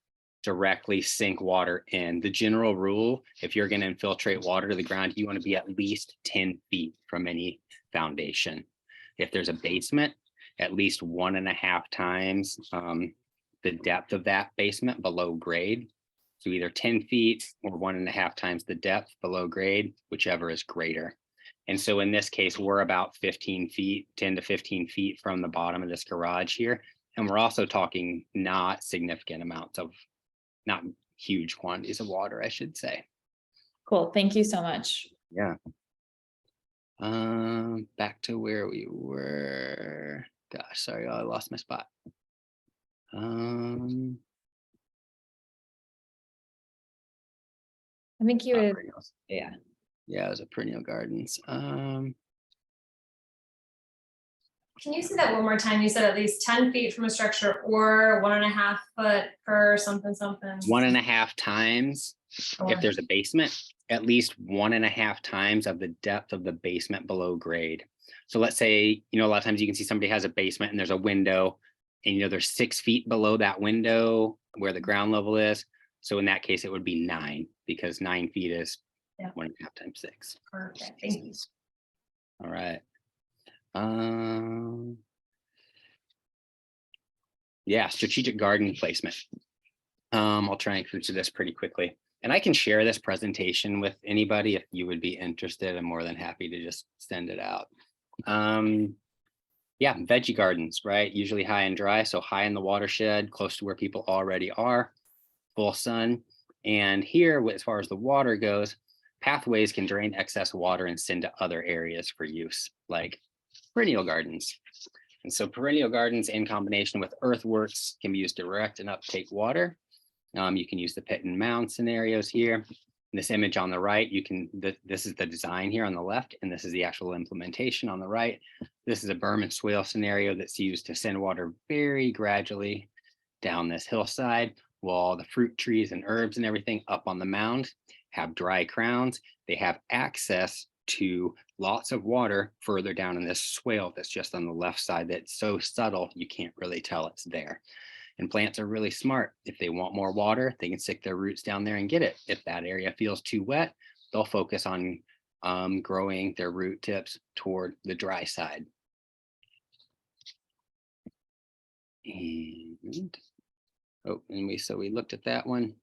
S2: directly sink water in. The general rule, if you're going to infiltrate water to the ground, you want to be at least 10 feet from any foundation. If there's a basement, at least 1.5 times the depth of that basement below grade. So either 10 feet or 1.5 times the depth below grade, whichever is greater. And so in this case, we're about 15 feet, 10 to 15 feet from the bottom of this garage here. And we're also talking not significant amounts of, not huge quantities of water, I should say.
S1: Cool. Thank you so much.
S2: Yeah. Back to where we were. Gosh, sorry, I lost my spot. I
S1: think you would,
S2: yeah, it was a perennial gardens.
S3: Can you say that one more time? You said at least 10 feet from a structure, or 1.5 foot per something.
S2: 1.5 times if there's a basement, at least 1.5 times of the depth of the basement below grade. So let's say, a lot of times you can see somebody has a basement and there's a window and they're 6 feet below that window where the ground level is. So in that case, it would be 9, because 9 feet is 1.5 times 6.
S3: Perfect, thank you.
S2: All right. Yeah, strategic garden placement. I'll try and cruise through this pretty quickly. And I can share this presentation with anybody if you would be interested. I'm more than happy to just send it out. Yeah, veggie gardens, right? Usually high and dry, so high in the watershed, close to where people already are, full sun. And here, as far as the water goes, pathways can drain excess water and send to other areas for use, like perennial gardens. And so perennial gardens in combination with earthworks can be used to direct and uptake water. You can use the pit and mound scenarios here. In this image on the right, this is the design here on the left, and this is the actual implementation on the right. This is a berm and swale scenario that's used to send water very gradually down this hillside, while the fruit trees and herbs and everything up on the mound have dry crowns. They have access to lots of water further down in this swale that's just on the left side that's so subtle you can't really tell it's there. And plants are really smart. If they want more water, they can stick their roots down there and get it. If that area feels too wet, they'll focus on growing their root tips toward the dry side. And so we looked at that one.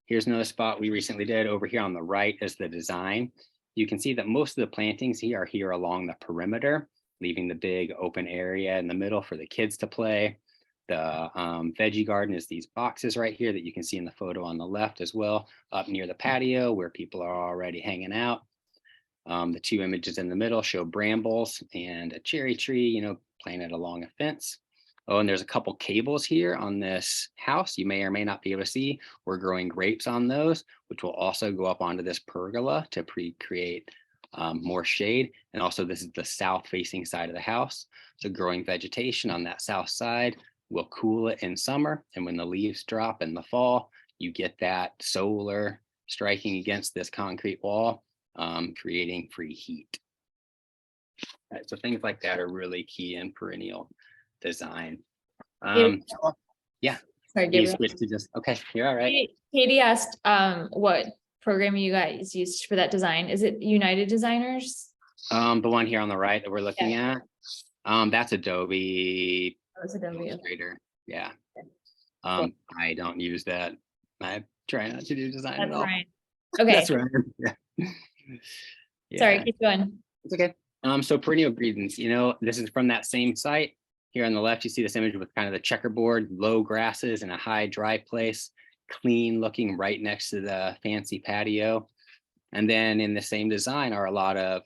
S2: Here's another spot we recently did. Over here on the right is the design. You can see that most of the plantings here are here along the perimeter, leaving the big open area in the middle for the kids to play. The veggie garden is these boxes right here that you can see in the photo on the left as well, up near the patio where people are already hanging out. The 2 images in the middle show brambles and a cherry tree, planted along a fence. Oh, and there's a couple cables here on this house you may or may not be able to see. We're growing grapes on those, which will also go up onto this pergola to create more shade. And also this is the south facing side of the house. So growing vegetation on that south side will cool it in summer. And when the leaves drop in the fall, you get that solar striking against this concrete wall, creating free heat. Right, so things like that are really key in perennial design. Yeah.
S1: Sorry, Gabriel.
S2: Okay, you're all right.
S1: Katie asked what program you guys used for that design. Is it United Designers?
S2: The one here on the right that we're looking at, that's Adobe.
S1: Oh, it's Adobe.
S2: Illustrator. Yeah.
S1: Cool.
S2: I don't use that. I try not to do design
S1: That's
S2: at all.
S1: right. Okay.
S2: That's right. Yeah.
S1: Sorry, keep going.
S2: It's okay. So perennial gardens, this is from that same site. Here on the left, you see this image with kind of the checkerboard, low grasses in a high dry place, clean looking right next to the fancy patio. And then in the same design are a lot of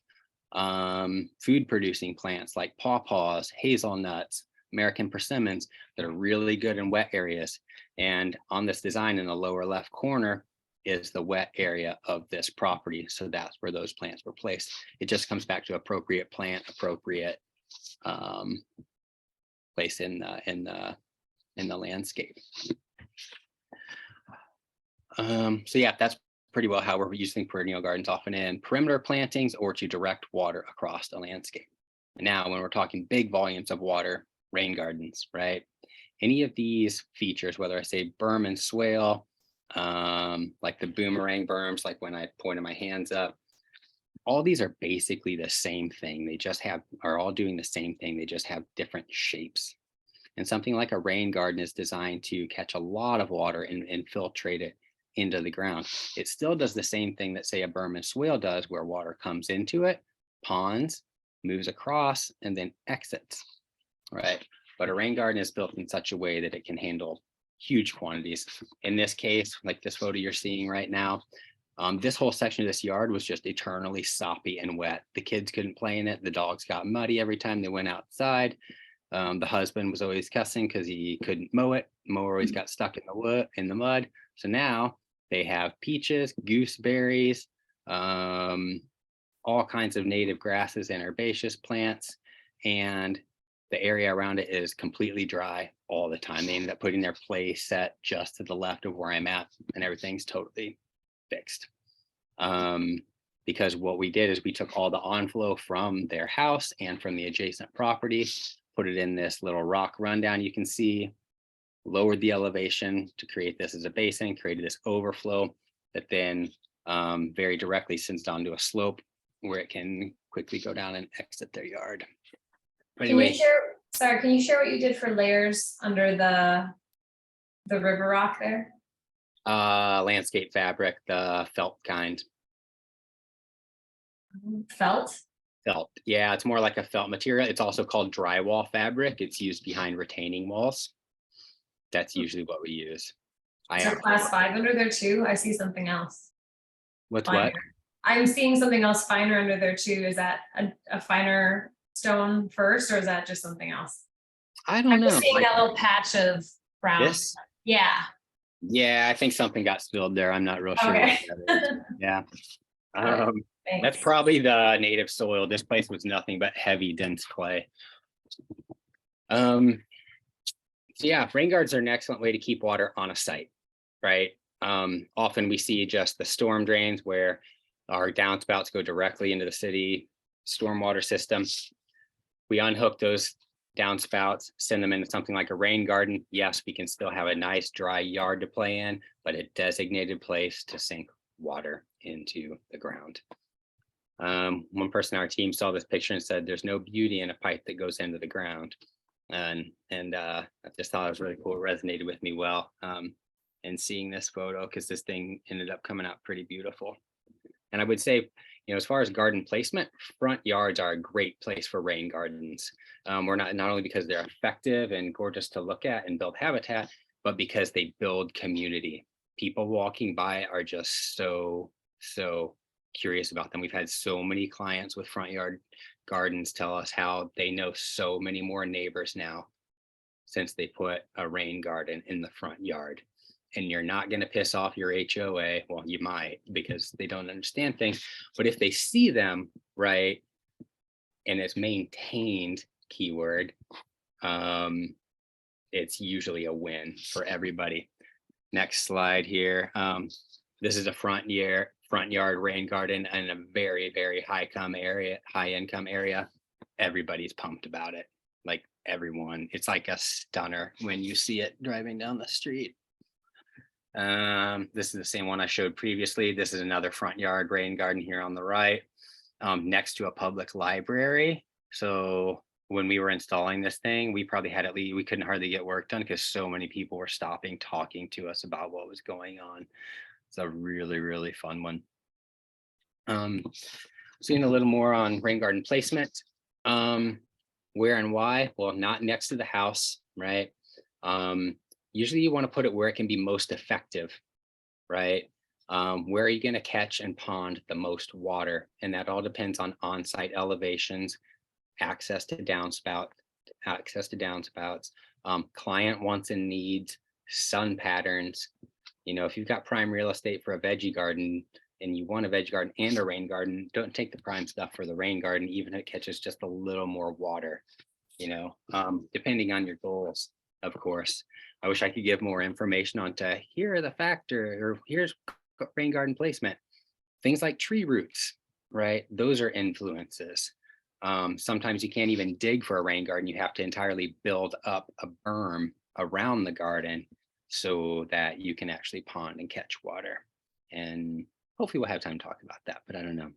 S2: food producing plants like pawpaws, hazelnuts, American persimmons that are really good in wet areas. And on this design in the lower left corner is the wet area of this property. So that's where those plants were placed. It just comes back to appropriate plant, appropriate place in the landscape. So yeah, that's pretty well how we're using perennial gardens, often in perimeter plantings or to direct water across the landscape. And now when we're talking big volumes of water, rain gardens, right? Any of these features, whether I say berm and swale, like the boomerang berms, like when I pointed my hands up, all these are basically the same thing. They just are all doing the same thing. They just have different shapes. And something like a rain garden is designed to catch a lot of water and infiltrate it into the ground. It still does the same thing that, say, a berm and swale does, where water comes into it, ponds, moves across, and then exits, right? But a rain garden is built in such a way that it can handle huge quantities. In this case, like this photo you're seeing right now, this whole section of this yard was just eternally soppy and wet. The kids couldn't play in it. The dogs got muddy every time they went outside. The husband was always cussing because he couldn't mow it. The mower always got stuck in the mud. So now they have peaches, gooseberries, all kinds of native grasses and herbaceous plants, and the area around it is completely dry all the time. They ended up putting their play set just to the left of where I'm at, and everything's totally fixed. Because what we did is we took all the onflow from their house and from the adjacent property, put it in this little rock rundown you can see, lowered the elevation to create this as a basin, created this overflow that then very directly sends down to a slope where it can quickly go down and exit their yard. But
S3: Can you
S2: anyway,
S3: share, sorry, can you share what you did for layers under the river rock there?
S2: landscape fabric, the felt kind.
S3: Felt?
S2: Felt, yeah, it's more like a felt material. It's also called drywall fabric. It's used behind retaining walls. That's usually what we use.
S3: Is there class 5 under there too? I see something else.
S2: What's
S3: Finer.
S2: what?
S3: I'm seeing something else finer under there too. Is that a finer stone first, or is that just something else?
S2: I don't
S3: I'm
S2: know.
S3: just seeing
S2: Like
S3: that little patch of brown.
S2: this?
S3: Yeah.
S2: Yeah, I think something got spilled there. I'm not real sure.
S3: Okay.
S2: What that is. Yeah.
S3: Alright,
S2: That's
S3: Thanks.
S2: probably the native soil. This place was nothing but heavy, dense clay. So yeah, rain gardens are an excellent way to keep water on a site, right? Often we see just the storm drains where our downspouts go directly into the city stormwater system. We unhook those downspouts, send them into something like a rain garden. Yes, we can still have a nice dry yard to play in, but a designated place to sink water into the ground. One person on our team saw this picture and said, "There's no beauty in a pipe that goes into the ground." And I just thought it was really cool. It resonated with me well. And seeing this photo, because this thing ended up coming out pretty beautiful. And I would say, as far as garden placement, front yards are a great place for rain gardens. We're not only because they're effective and gorgeous to look at and build habitat, but because they build community. People walking by are just so curious about them. We've had so many clients with front yard gardens tell us how they know so many more neighbors now since they put a rain garden in the front yard. And you're not going to piss off your HOA. Well, you might, because they don't understand things. But if they see them, right, and it's maintained, keyword, it's usually a win for everybody. Next slide here. This is a front yard rain garden in a very, very high income area. Everybody's pumped about it. Like everyone, it's like a stunner when you see it driving down the street. This is the same one I showed previously. This is another front yard rain garden here on the right, next to a public library. So when we were installing this thing, we probably had we couldn't hardly get work done because so many people were stopping, talking to us about what was going on. It's a really, really fun one. Seeing a little more on rain garden placement. Where and why? Well, not next to the house, right? Usually you want to put it where it can be most effective, right? Where are you going to catch and pond the most water? And that all depends on on-site elevations, access to downspouts, client wants and needs, sun patterns. If you've got prime real estate for a veggie garden and you want a veggie garden and a rain garden, don't take the prime stuff for the rain garden, even if it catches just a little more water, depending on your goals, of course. I wish I could give more information on here are the factor, or here's rain garden placement. Things like tree roots, right? Those are influences. Sometimes you can't even dig for a rain garden. You have to entirely build up a berm around the garden so that you can actually pond and catch water. And hopefully we'll have time to talk about that, but I don't know.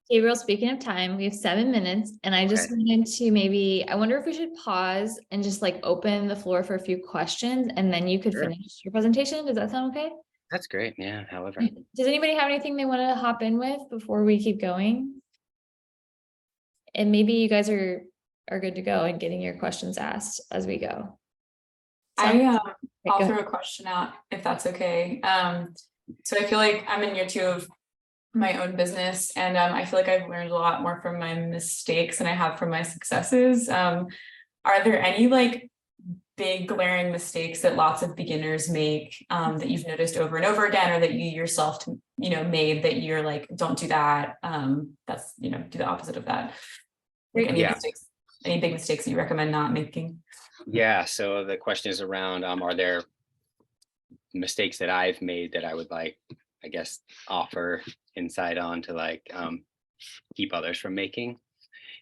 S1: Gabriel, speaking of time, we have 7 minutes, and I just wanted to I wonder if we should pause and just like open the floor for a few questions, and then you could finish your presentation. Does that sound okay?
S2: That's great. Yeah. However,
S1: does anybody have anything they want to hop in with before we keep going? And maybe you guys are good to go and getting your questions asked as we go.
S5: I'll throw a question out if that's okay. So I feel like I'm in year 2 of my own business, and I feel like I've learned a lot more from my mistakes than I have from my successes. Are there any like big glaring mistakes that lots of beginners make that you've noticed over and over again, or that you yourself made that you're like, don't do that? That's do the opposite of that. Like any big mistakes that you recommend not making?
S2: Yeah, so the question is around are there mistakes that I've made that I would like, I guess, offer insight on to like keep others from making?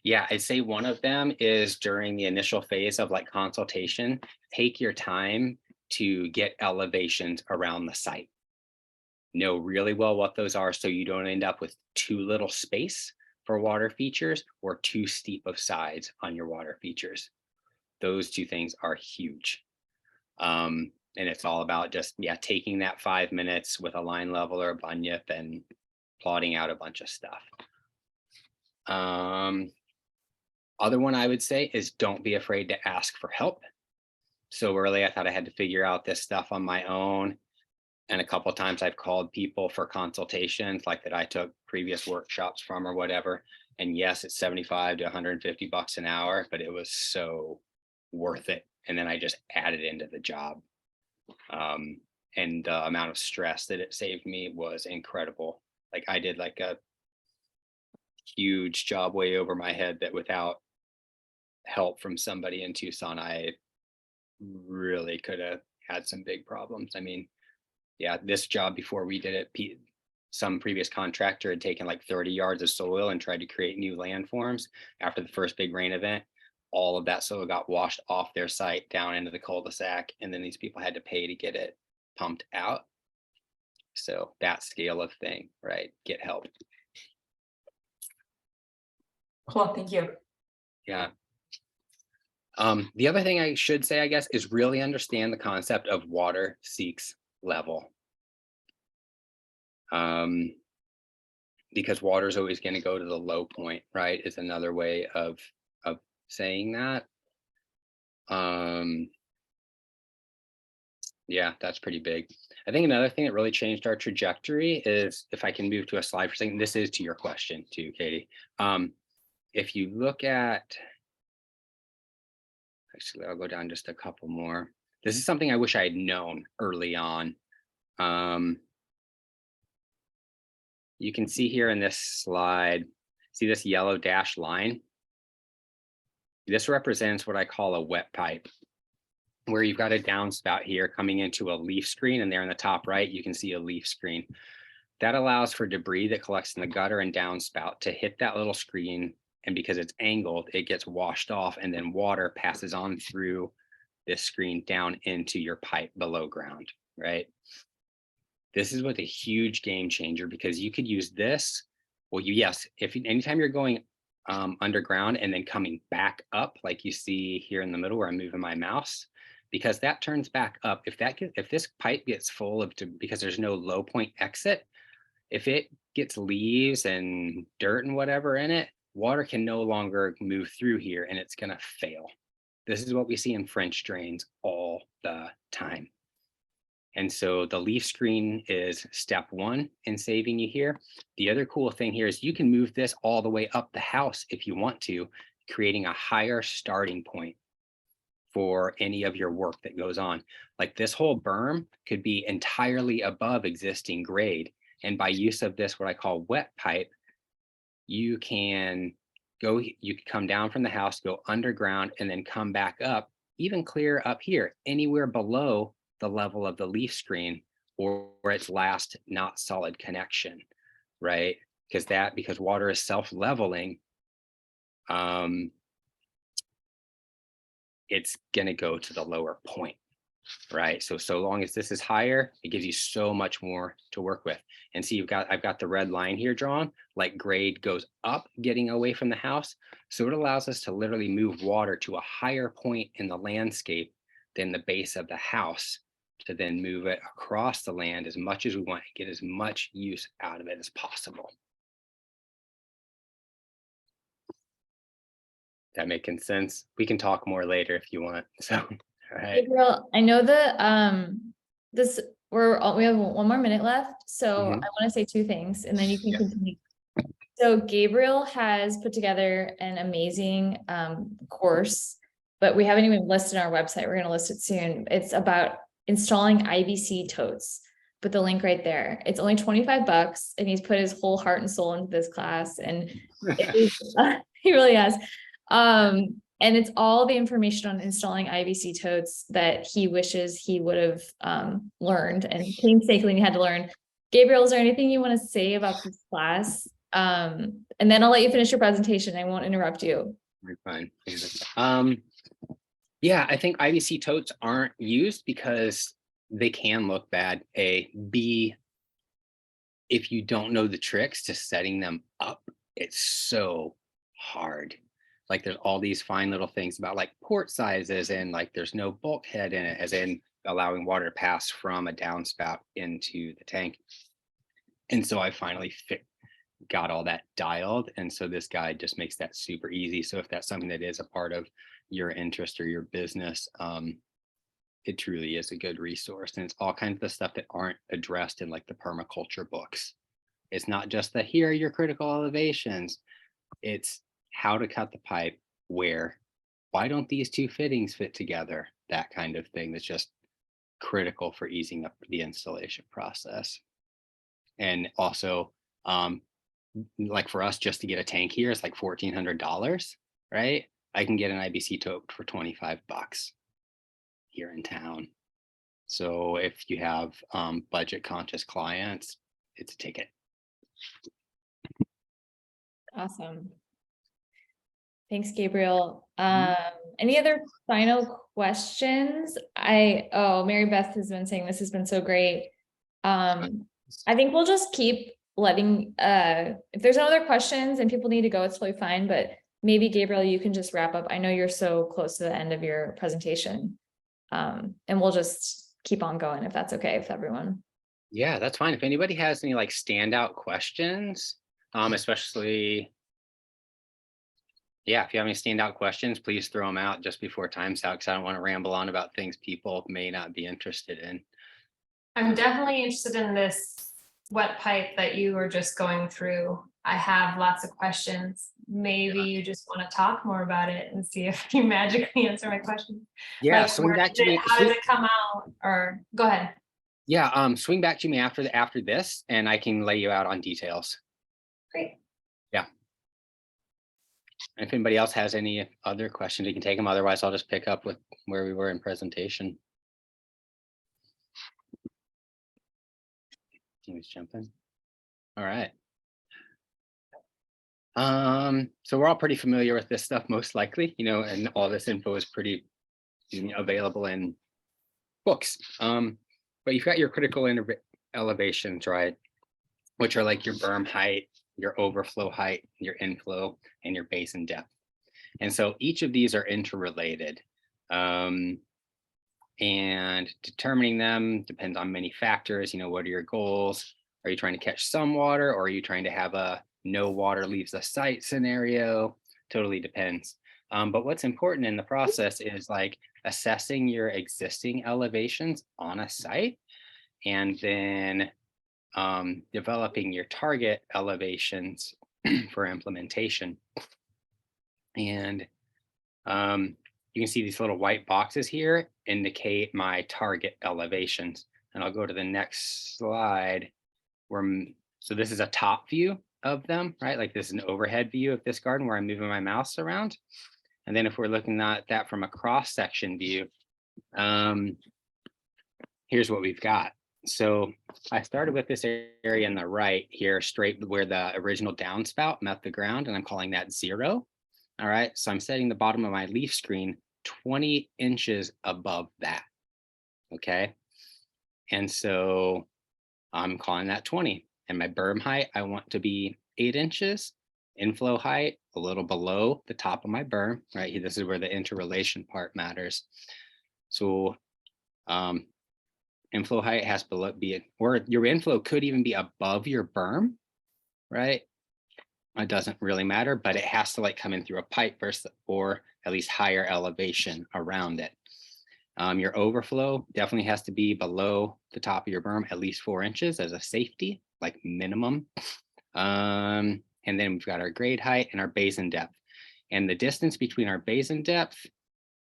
S2: Yeah, I'd say one of them is during the initial phase of like consultation, take your time to get elevations around the site. Know really well what those are so you don't end up with too little space for water features or too steep of sides on your water features. Those two things are huge. And it's all about just, yeah, taking that 5 minutes with a line level or a bunyip and plotting out a bunch of stuff. Other one I would say is don't be afraid to ask for help. So early, I thought I had to figure out this stuff on my own. And a couple of times I've called people for consultations like that I took previous workshops from or whatever. And yes, it's 75 to 150 bucks an hour, but it was so worth it. And then I just added into the job. And the amount of stress that it saved me was incredible. Like I did like a huge job way over my head that without help from somebody in Tucson, I really could have had some big problems. I mean, yeah, this job before we did it, some previous contractor had taken like 30 yards of soil and tried to create new landforms after the first big rain event. All of that soil got washed off their site down into the cul-de-sac, and then these people had to pay to get it pumped out. So that scale of thing, right? Get help.
S5: Cool, thank you.
S2: Yeah. The other thing I should say, I guess, is really understand the concept of water seeks level. Because water is always going to go to the low point, right? Is another way of saying that. Yeah, that's pretty big. I think another thing that really changed our trajectory is, if I can move to a slide for a second, this is to your question too, Katie. If you look at, actually, I'll go down just a couple more. This is something I wish I had known early on. You can see here in this slide, see this yellow dashed line? This represents what I call a wet pipe, where you've got a downspout here coming into a leaf screen, and there in the top right, you can see a leaf screen. That allows for debris that collects in the gutter and downspout to hit that little screen, and because it's angled, it gets washed off, and then water passes on through this screen down into your pipe below ground, right? This is what's a huge game changer, because you could use this. Well, anytime you're going underground and then coming back up, like you see here in the middle where I'm moving my mouse, because that turns back up. If this pipe gets full of, because there's no low point exit, if it gets leaves and dirt and whatever in it, water can no longer move through here, and it's going to fail. This is what we see in French drains all the time. And so the leaf screen is step one in saving you here. The other cool thing here is you can move this all the way up the house if you want to, creating a higher starting point for any of your work that goes on. Like this whole berm could be entirely above existing grade. And by use of this, what I call wet pipe, you can come down from the house, go underground, and then come back up, even clear up here, anywhere below the level of the leaf screen or its last not solid connection, right? Because water is self-leveling, it's going to go to the lower point, right? So long as this is higher, it gives you so much more to work with. And see, I've got the red line here drawn, like grade goes up, getting away from the house. So it allows us to literally move water to a higher point in the landscape than the base of the house, to then move it across the land as much as we want to get as much use out of it as possible. That making sense? We can talk more later if you want. So, all right.
S1: Gabriel, I know that we have 1 more minute left, so I want to say 2 things, and then you can continue. So Gabriel has put together an amazing course, but we haven't even listed on our website. We're going to list it soon. It's about installing IBC totes. Put the link right there. It's only 25 bucks, and he's put his whole heart and soul into this class, and he really has. And it's all the information on installing IBC totes that he wishes he would have learned and painstakingly had to learn. Gabriel, is there anything you want to say about this class And then I'll let you finish your presentation. I won't interrupt you.
S2: Very fine. Yeah, I think IBC totes aren't used because they can look bad. A, B, if you don't know the tricks to setting them up, it's so hard. Like there's all these fine little things about like port sizes and like there's no bulkhead in it, as in allowing water to pass from a downspout into the tank. And so I finally got all that dialed. And so this guide just makes that super easy. So if that's something that is a part of your interest or your business, it truly is a good resource. And it's all kinds of stuff that aren't addressed in like the permaculture books. It's not just the here are your critical elevations. It's how to cut the pipe, where, why don't these two fittings fit together? That kind of thing that's just critical for easing up the installation process. And also, like for us, just to get a tank here, it's like $1,400, right? I can get an IBC tote for 25 bucks here in town. So if you have budget conscious clients, it's a ticket.
S1: Awesome. Thanks, Gabriel. Any other final questions? Mary Beth has been saying this has been so great. I think we'll just keep letting, if there's no other questions and people need to go, it's totally fine, but maybe Gabriel, you can just wrap up. I know you're so close to the end of your presentation. And we'll just keep on going if that's okay with everyone.
S2: Yeah, that's fine. If anybody has any like standout questions, especially, yeah, if you have any standout questions, please throw them out just before time's out, because I don't want to ramble on about things people may not be interested in.
S3: I'm definitely interested in this wet pipe that you were just going through. I have lots of questions. Maybe you just want to talk more about it and see if you magically answer my questions.
S2: Yeah,
S3: Like,
S2: swing back to me.
S3: how does it come out? Or go ahead.
S2: Yeah, swing back to me after this, and I can lay you out on details.
S3: Great.
S2: Yeah. If anybody else has any other questions, you can take them. Otherwise, I'll just pick up with where we were in presentation. Can we jump in? All right. So we're all pretty familiar with this stuff, most likely, and all this info is pretty available in books. But you've got your critical elevations, right? Which are like your berm height, your overflow height, your inflow, and your basin depth. And so each of these are interrelated. And determining them depends on many factors. What are your goals? Are you trying to catch some water, or are you trying to have a no water leaves the site scenario? Totally depends. But what's important in the process is like assessing your existing elevations on a site, and then developing your target elevations for implementation. And you can see these little white boxes here indicate my target elevations. And I'll go to the next slide. So this is a top view of them, right? Like this is an overhead view of this garden where I'm moving my mouse around. And then if we're looking at that from a cross-section view, here's what we've got. So I started with this area on the right here, straight where the original downspout met the ground, and I'm calling that 0. All right, so I'm setting the bottom of my leaf screen 20 inches above that. Okay, and so I'm calling that 20. And my berm height, I want to be 8 inches. Inflow height, a little below the top of my berm, right? This is where the interrelation part matters. So inflow height has to be, or your inflow could even be above your berm, right? It doesn't really matter, but it has to like come in through a pipe first, or at least higher elevation around it. Your overflow definitely has to be below the top of your berm, at least 4 inches as a safety, like minimum. And then we've got our grade height and our basin depth. And the distance between our basin depth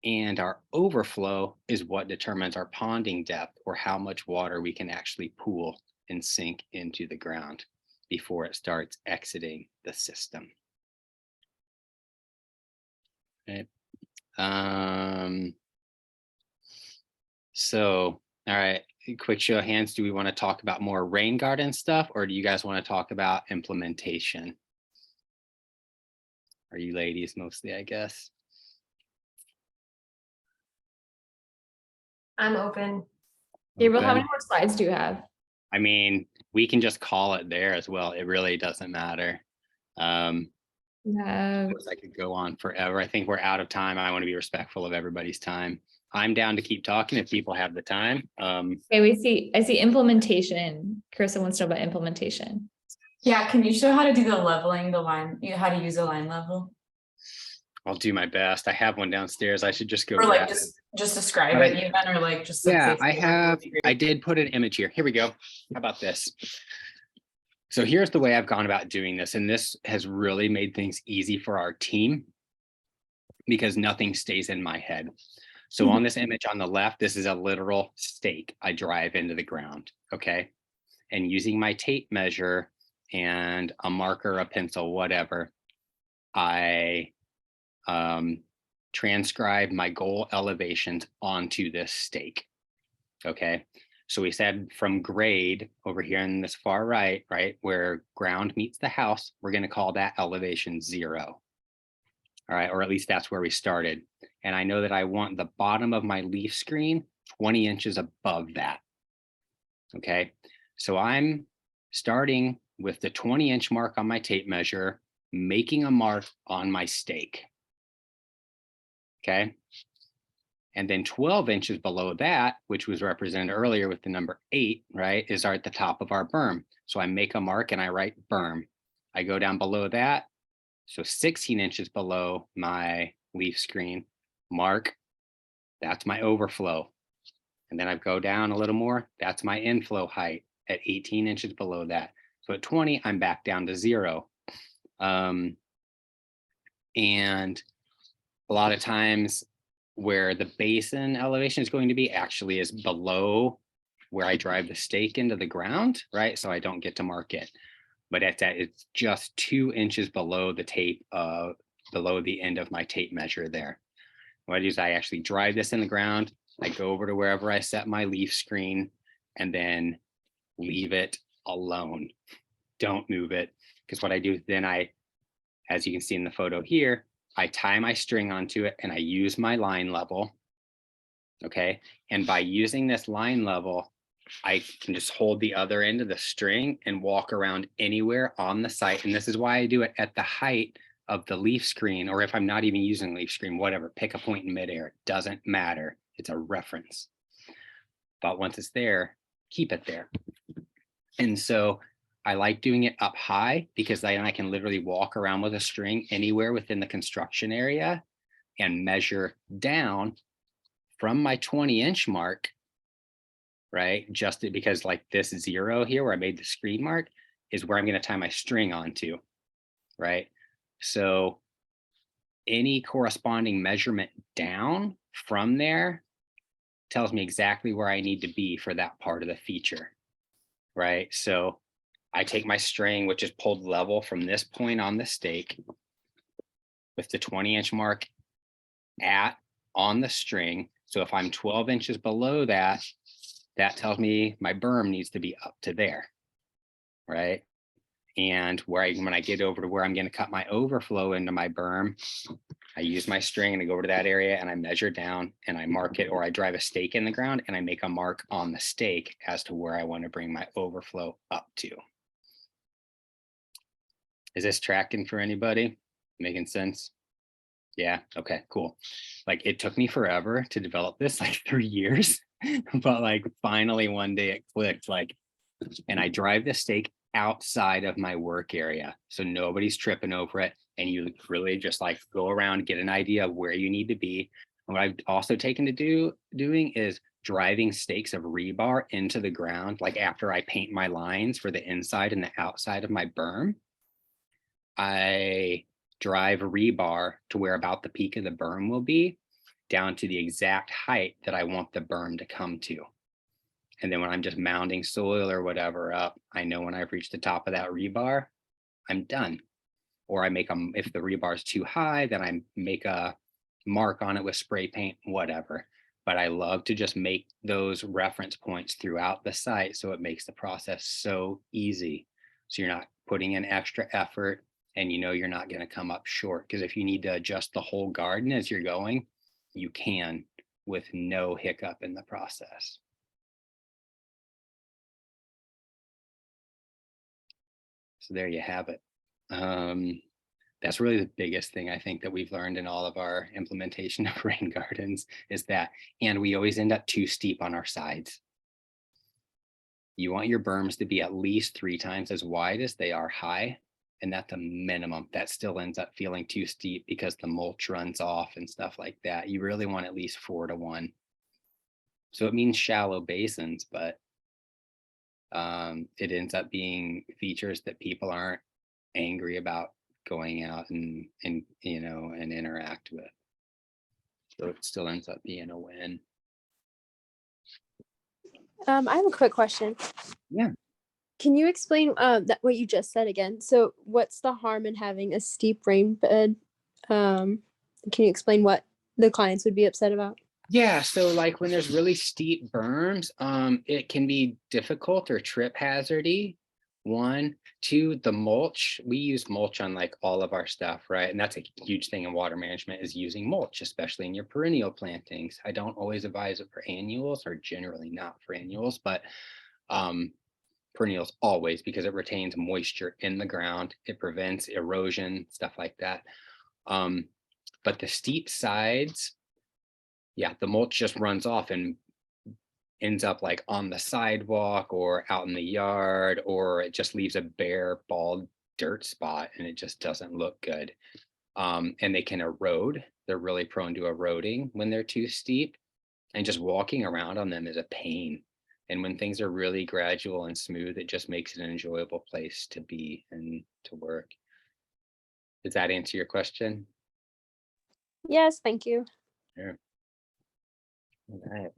S2: and our overflow is what determines our ponding depth, or how much water we can actually pool and sink into the ground before it starts exiting the system. Okay. So, all right, quick show of hands. Do we want to talk about more rain garden stuff, or do you guys want to talk about implementation? or you ladies mostly, I guess.
S3: I'm open.
S1: Gabriel, how
S2: Open.
S1: many more slides do you have?
S2: I mean, we can just call it there as well. It really doesn't matter.
S1: Yeah.
S2: I could go on forever. I think we're out of time. I want to be respectful of everybody's time. I'm down to keep talking if people have the time.
S1: Okay, I see implementation. Carissa wants to know about implementation.
S5: Yeah, can you show how to do the leveling, the line, how to use a line level?
S2: I'll do my best. I have one downstairs. I should just go
S5: Or like
S2: grab it.
S5: just describe
S2: But
S5: it even, or like just.
S2: Yeah,
S5: say
S2: I
S5: something
S2: have,
S5: would be great.
S2: I did put an image here. Here we go. How about this? So here's the way I've gone about doing this. And this has really made things easy for our team because nothing stays in my head. So on this image on the left, this is a literal stake I drive into the ground, okay? And using my tape measure and a marker, a pencil, whatever, I transcribe my goal elevations onto this stake, okay? So we said from grade over here in this far right, where ground meets the house, we're going to call that elevation 0. All right, or at least that's where we started. And I know that I want the bottom of my leaf screen 20 inches above that. Okay, so I'm starting with the 20-inch mark on my tape measure, making a mark on my stake. Okay. And then 12 inches below that, which was represented earlier with the number 8, right, is at the top of our berm. So I make a mark and I write berm. I go down below that. So 16 inches below my leaf screen, mark, that's my overflow. And then I go down a little more, that's my inflow height at 18 inches below that. So at 20, I'm back down to 0. And a lot of times where the basin elevation is going to be actually is below where I drive the stake into the ground, right? So I don't get to mark it. But at that, it's just 2 inches below the tape, below the end of my tape measure there. What I do is I actually drive this in the ground. I go over to wherever I set my leaf screen and then leave it alone. Don't move it. Because what I do then as you can see in the photo here, I tie my string onto it and I use my line level. Okay. And by using this line level, I can just hold the other end of the string and walk around anywhere on the site. And this is why I do it at the height of the leaf screen, or if I'm not even using leaf screen, whatever, pick a point in midair. It doesn't matter. It's a reference. But once it's there, keep it there. And so I like doing it up high because then I can literally walk around with a string anywhere within the construction area and measure down from my 20-inch mark, right? Just because like this 0 here where I made the screen mark is where I'm going to tie my string onto, right? So any corresponding measurement down from there tells me exactly where I need to be for that part of the feature, right? So I take my string, which is pulled level from this point on the stake with the 20-inch mark on the string. So if I'm 12 inches below that, that tells me my berm needs to be up to there, right? And when I get over to where I'm going to cut my overflow into my berm, I use my string and I go over to that area and I measure down and I mark it, or I drive a stake in the ground and I make a mark on the stake as to where I want to bring my overflow up to. Is this tracking for anybody? Making sense? Yeah. Okay, cool. Like it took me forever to develop this, like 3 years, but like finally one day it clicked, like, and I drive the stake outside of my work area. So nobody's tripping over it. And you really just like go around, get an idea of where you need to be. And what I've also taken to doing is driving stakes of rebar into the ground. Like after I paint my lines for the inside and the outside of my berm, I drive rebar to where about the peak of the berm will be, down to the exact height that I want the berm to come to. And then when I'm just mounding soil or whatever up, I know when I've reached the top of that rebar, I'm done. Or I make them, if the rebar is too high, then I make a mark on it with spray paint, whatever. But I love to just make those reference points throughout the site so it makes the process so easy. So you're not putting in extra effort. and you know you're not going to come up short, because if you need to adjust the whole garden as you're going, you can with no hiccup in the process. So there you have it. That's really the biggest thing I think that we've learned in all of our implementation of rain gardens is that, and we always end up too steep on our sides. You want your berms to be at least 3 times as wide as they are high. And that's a minimum. That still ends up feeling too steep because the mulch runs off and stuff like that. You really want at least 4 to 1. So it means shallow basins, but it ends up being features that people aren't angry about going out and you know, and interact with. So it still ends up being a win.
S6: I have a quick question.
S2: Yeah.
S6: Can you explain what you just said again? So what's the harm in having a steep rain bed? Can you explain what the clients would be upset about?
S2: Yeah, so like when there's really steep berms, it can be difficult or trip hazardy. 1, 2, the mulch. We use mulch on like all of our stuff, right? And that's a huge thing in water management is using mulch, especially in your perennial plantings. I don't always advise it for annuals, or generally not for annuals, but perennials always, because it retains moisture in the ground. It prevents erosion, stuff like that. But the steep sides, yeah, the mulch just runs off and ends up like on the sidewalk or out in the yard, or it just leaves a bare, bald dirt spot and it just doesn't look good. And they can erode. They're really prone to eroding when they're too steep, and just walking around on them is a pain. And when things are really gradual and smooth, it just makes it an enjoyable place to be and to work. Does that answer your question?
S6: Yes, thank you.
S2: Sure. All right.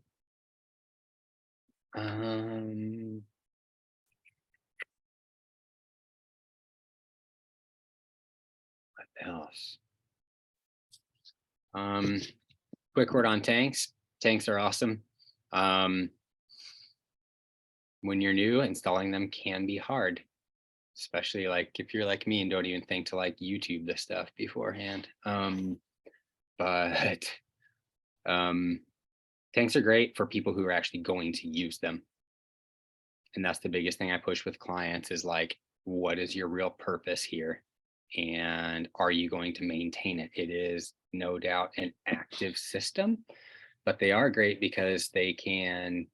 S2: What else? Quick word on tanks. Tanks are awesome. When you're new, installing them can be hard, especially like if you're like me and don't even think to like YouTube this stuff beforehand. But tanks are great for people who are actually going to use them. And that's the biggest thing I push with clients is like, what is your real purpose here? And are you going to maintain it? It is no doubt an active system, but they are great because they can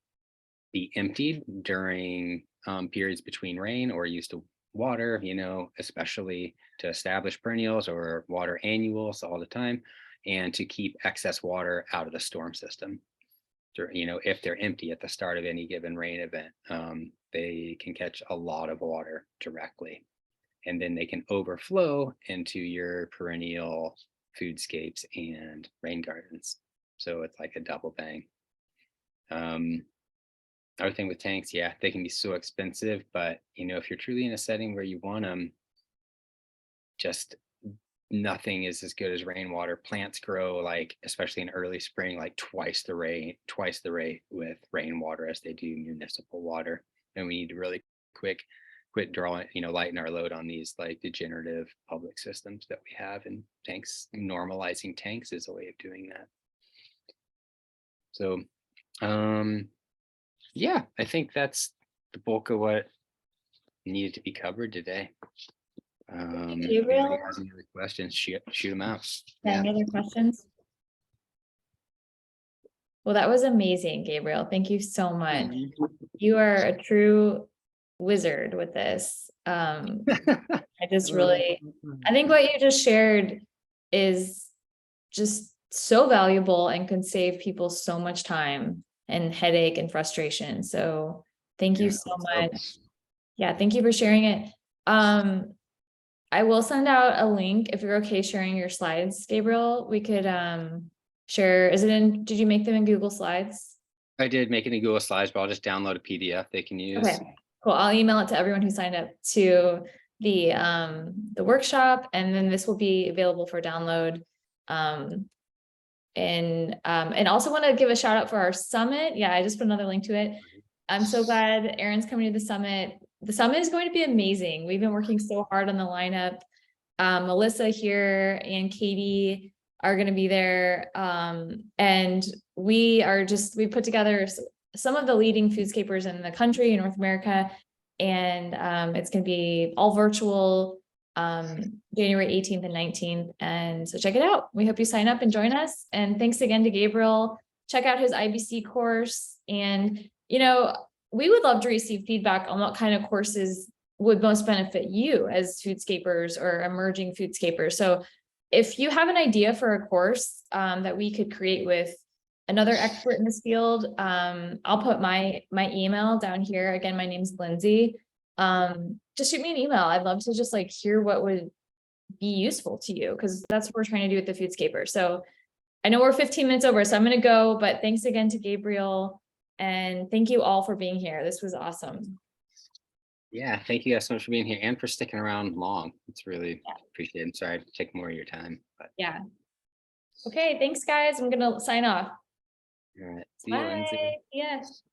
S2: be emptied during periods between rain or used to water, you know, especially to establish perennials or water annuals all the time, and to keep excess water out of the storm system. You know, if they're empty at the start of any given rain event, they can catch a lot of water directly, and then they can overflow into your perennial foodscapes and rain gardens. So it's like a double bang. Other thing with tanks, yeah, they can be so expensive, but you know, if you're truly in a setting where you want them, just nothing is as good as rainwater. Plants grow like, especially in early spring, like twice the rate with rainwater as they do municipal water. And we need to really quit drawing, you know, lighten our load on these like degenerative public systems that we have, and tanks, normalizing tanks is a way of doing that. So yeah, I think that's the bulk of what needed to be covered today. If anybody has any other questions, shoot them out.
S1: Any other questions? Well, that was amazing, Gabriel. Thank you so much. You are a true wizard with this. I just really, I think what you just shared is just so valuable and can save people so much time and headache and frustration. So thank you so much. Yeah, thank you for sharing it. I will send out a link if you're okay sharing your slides, Gabriel. We could share, did you make them in Google Slides?
S2: I did make it in Google Slides, but I'll just download a PDF they can use.
S1: Okay, cool. I'll email it to everyone who signed up to the workshop, and then this will be available for download. And also want to give a shout out for our summit. Yeah, I just put another link to it. I'm so glad Erin's coming to the summit. The summit is going to be amazing. We've been working so hard on the lineup. Melissa here and Katie are going to be there. And we put together some of the leading foodscapers in the country in North America. And it's going to be all virtual, January 18th and 19th. And so check it out. We hope you sign up and join us. And thanks again to Gabriel. Check out his IBC course. And, you know, we would love to receive feedback on what kind of courses would most benefit you as foodscapers or emerging foodscapers. So if you have an idea for a course that we could create with another expert in this field, I'll put my email down here. Again, my name's Lindsay. Just shoot me an email. I'd love to just like hear what would be useful to you, because that's what we're trying to do with the Foodscaper. So I know we're 15 minutes over, so I'm going to go, but thanks again to Gabriel, and thank you all for being here. This was awesome.
S2: Yeah, thank you guys so much for being here and for sticking around long. It's really appreciated. Sorry to take more of your time, but
S1: yeah. Okay, thanks guys. I'm gonna sign off.
S2: all right. See you, Lindsay.
S1: Bye. Yes.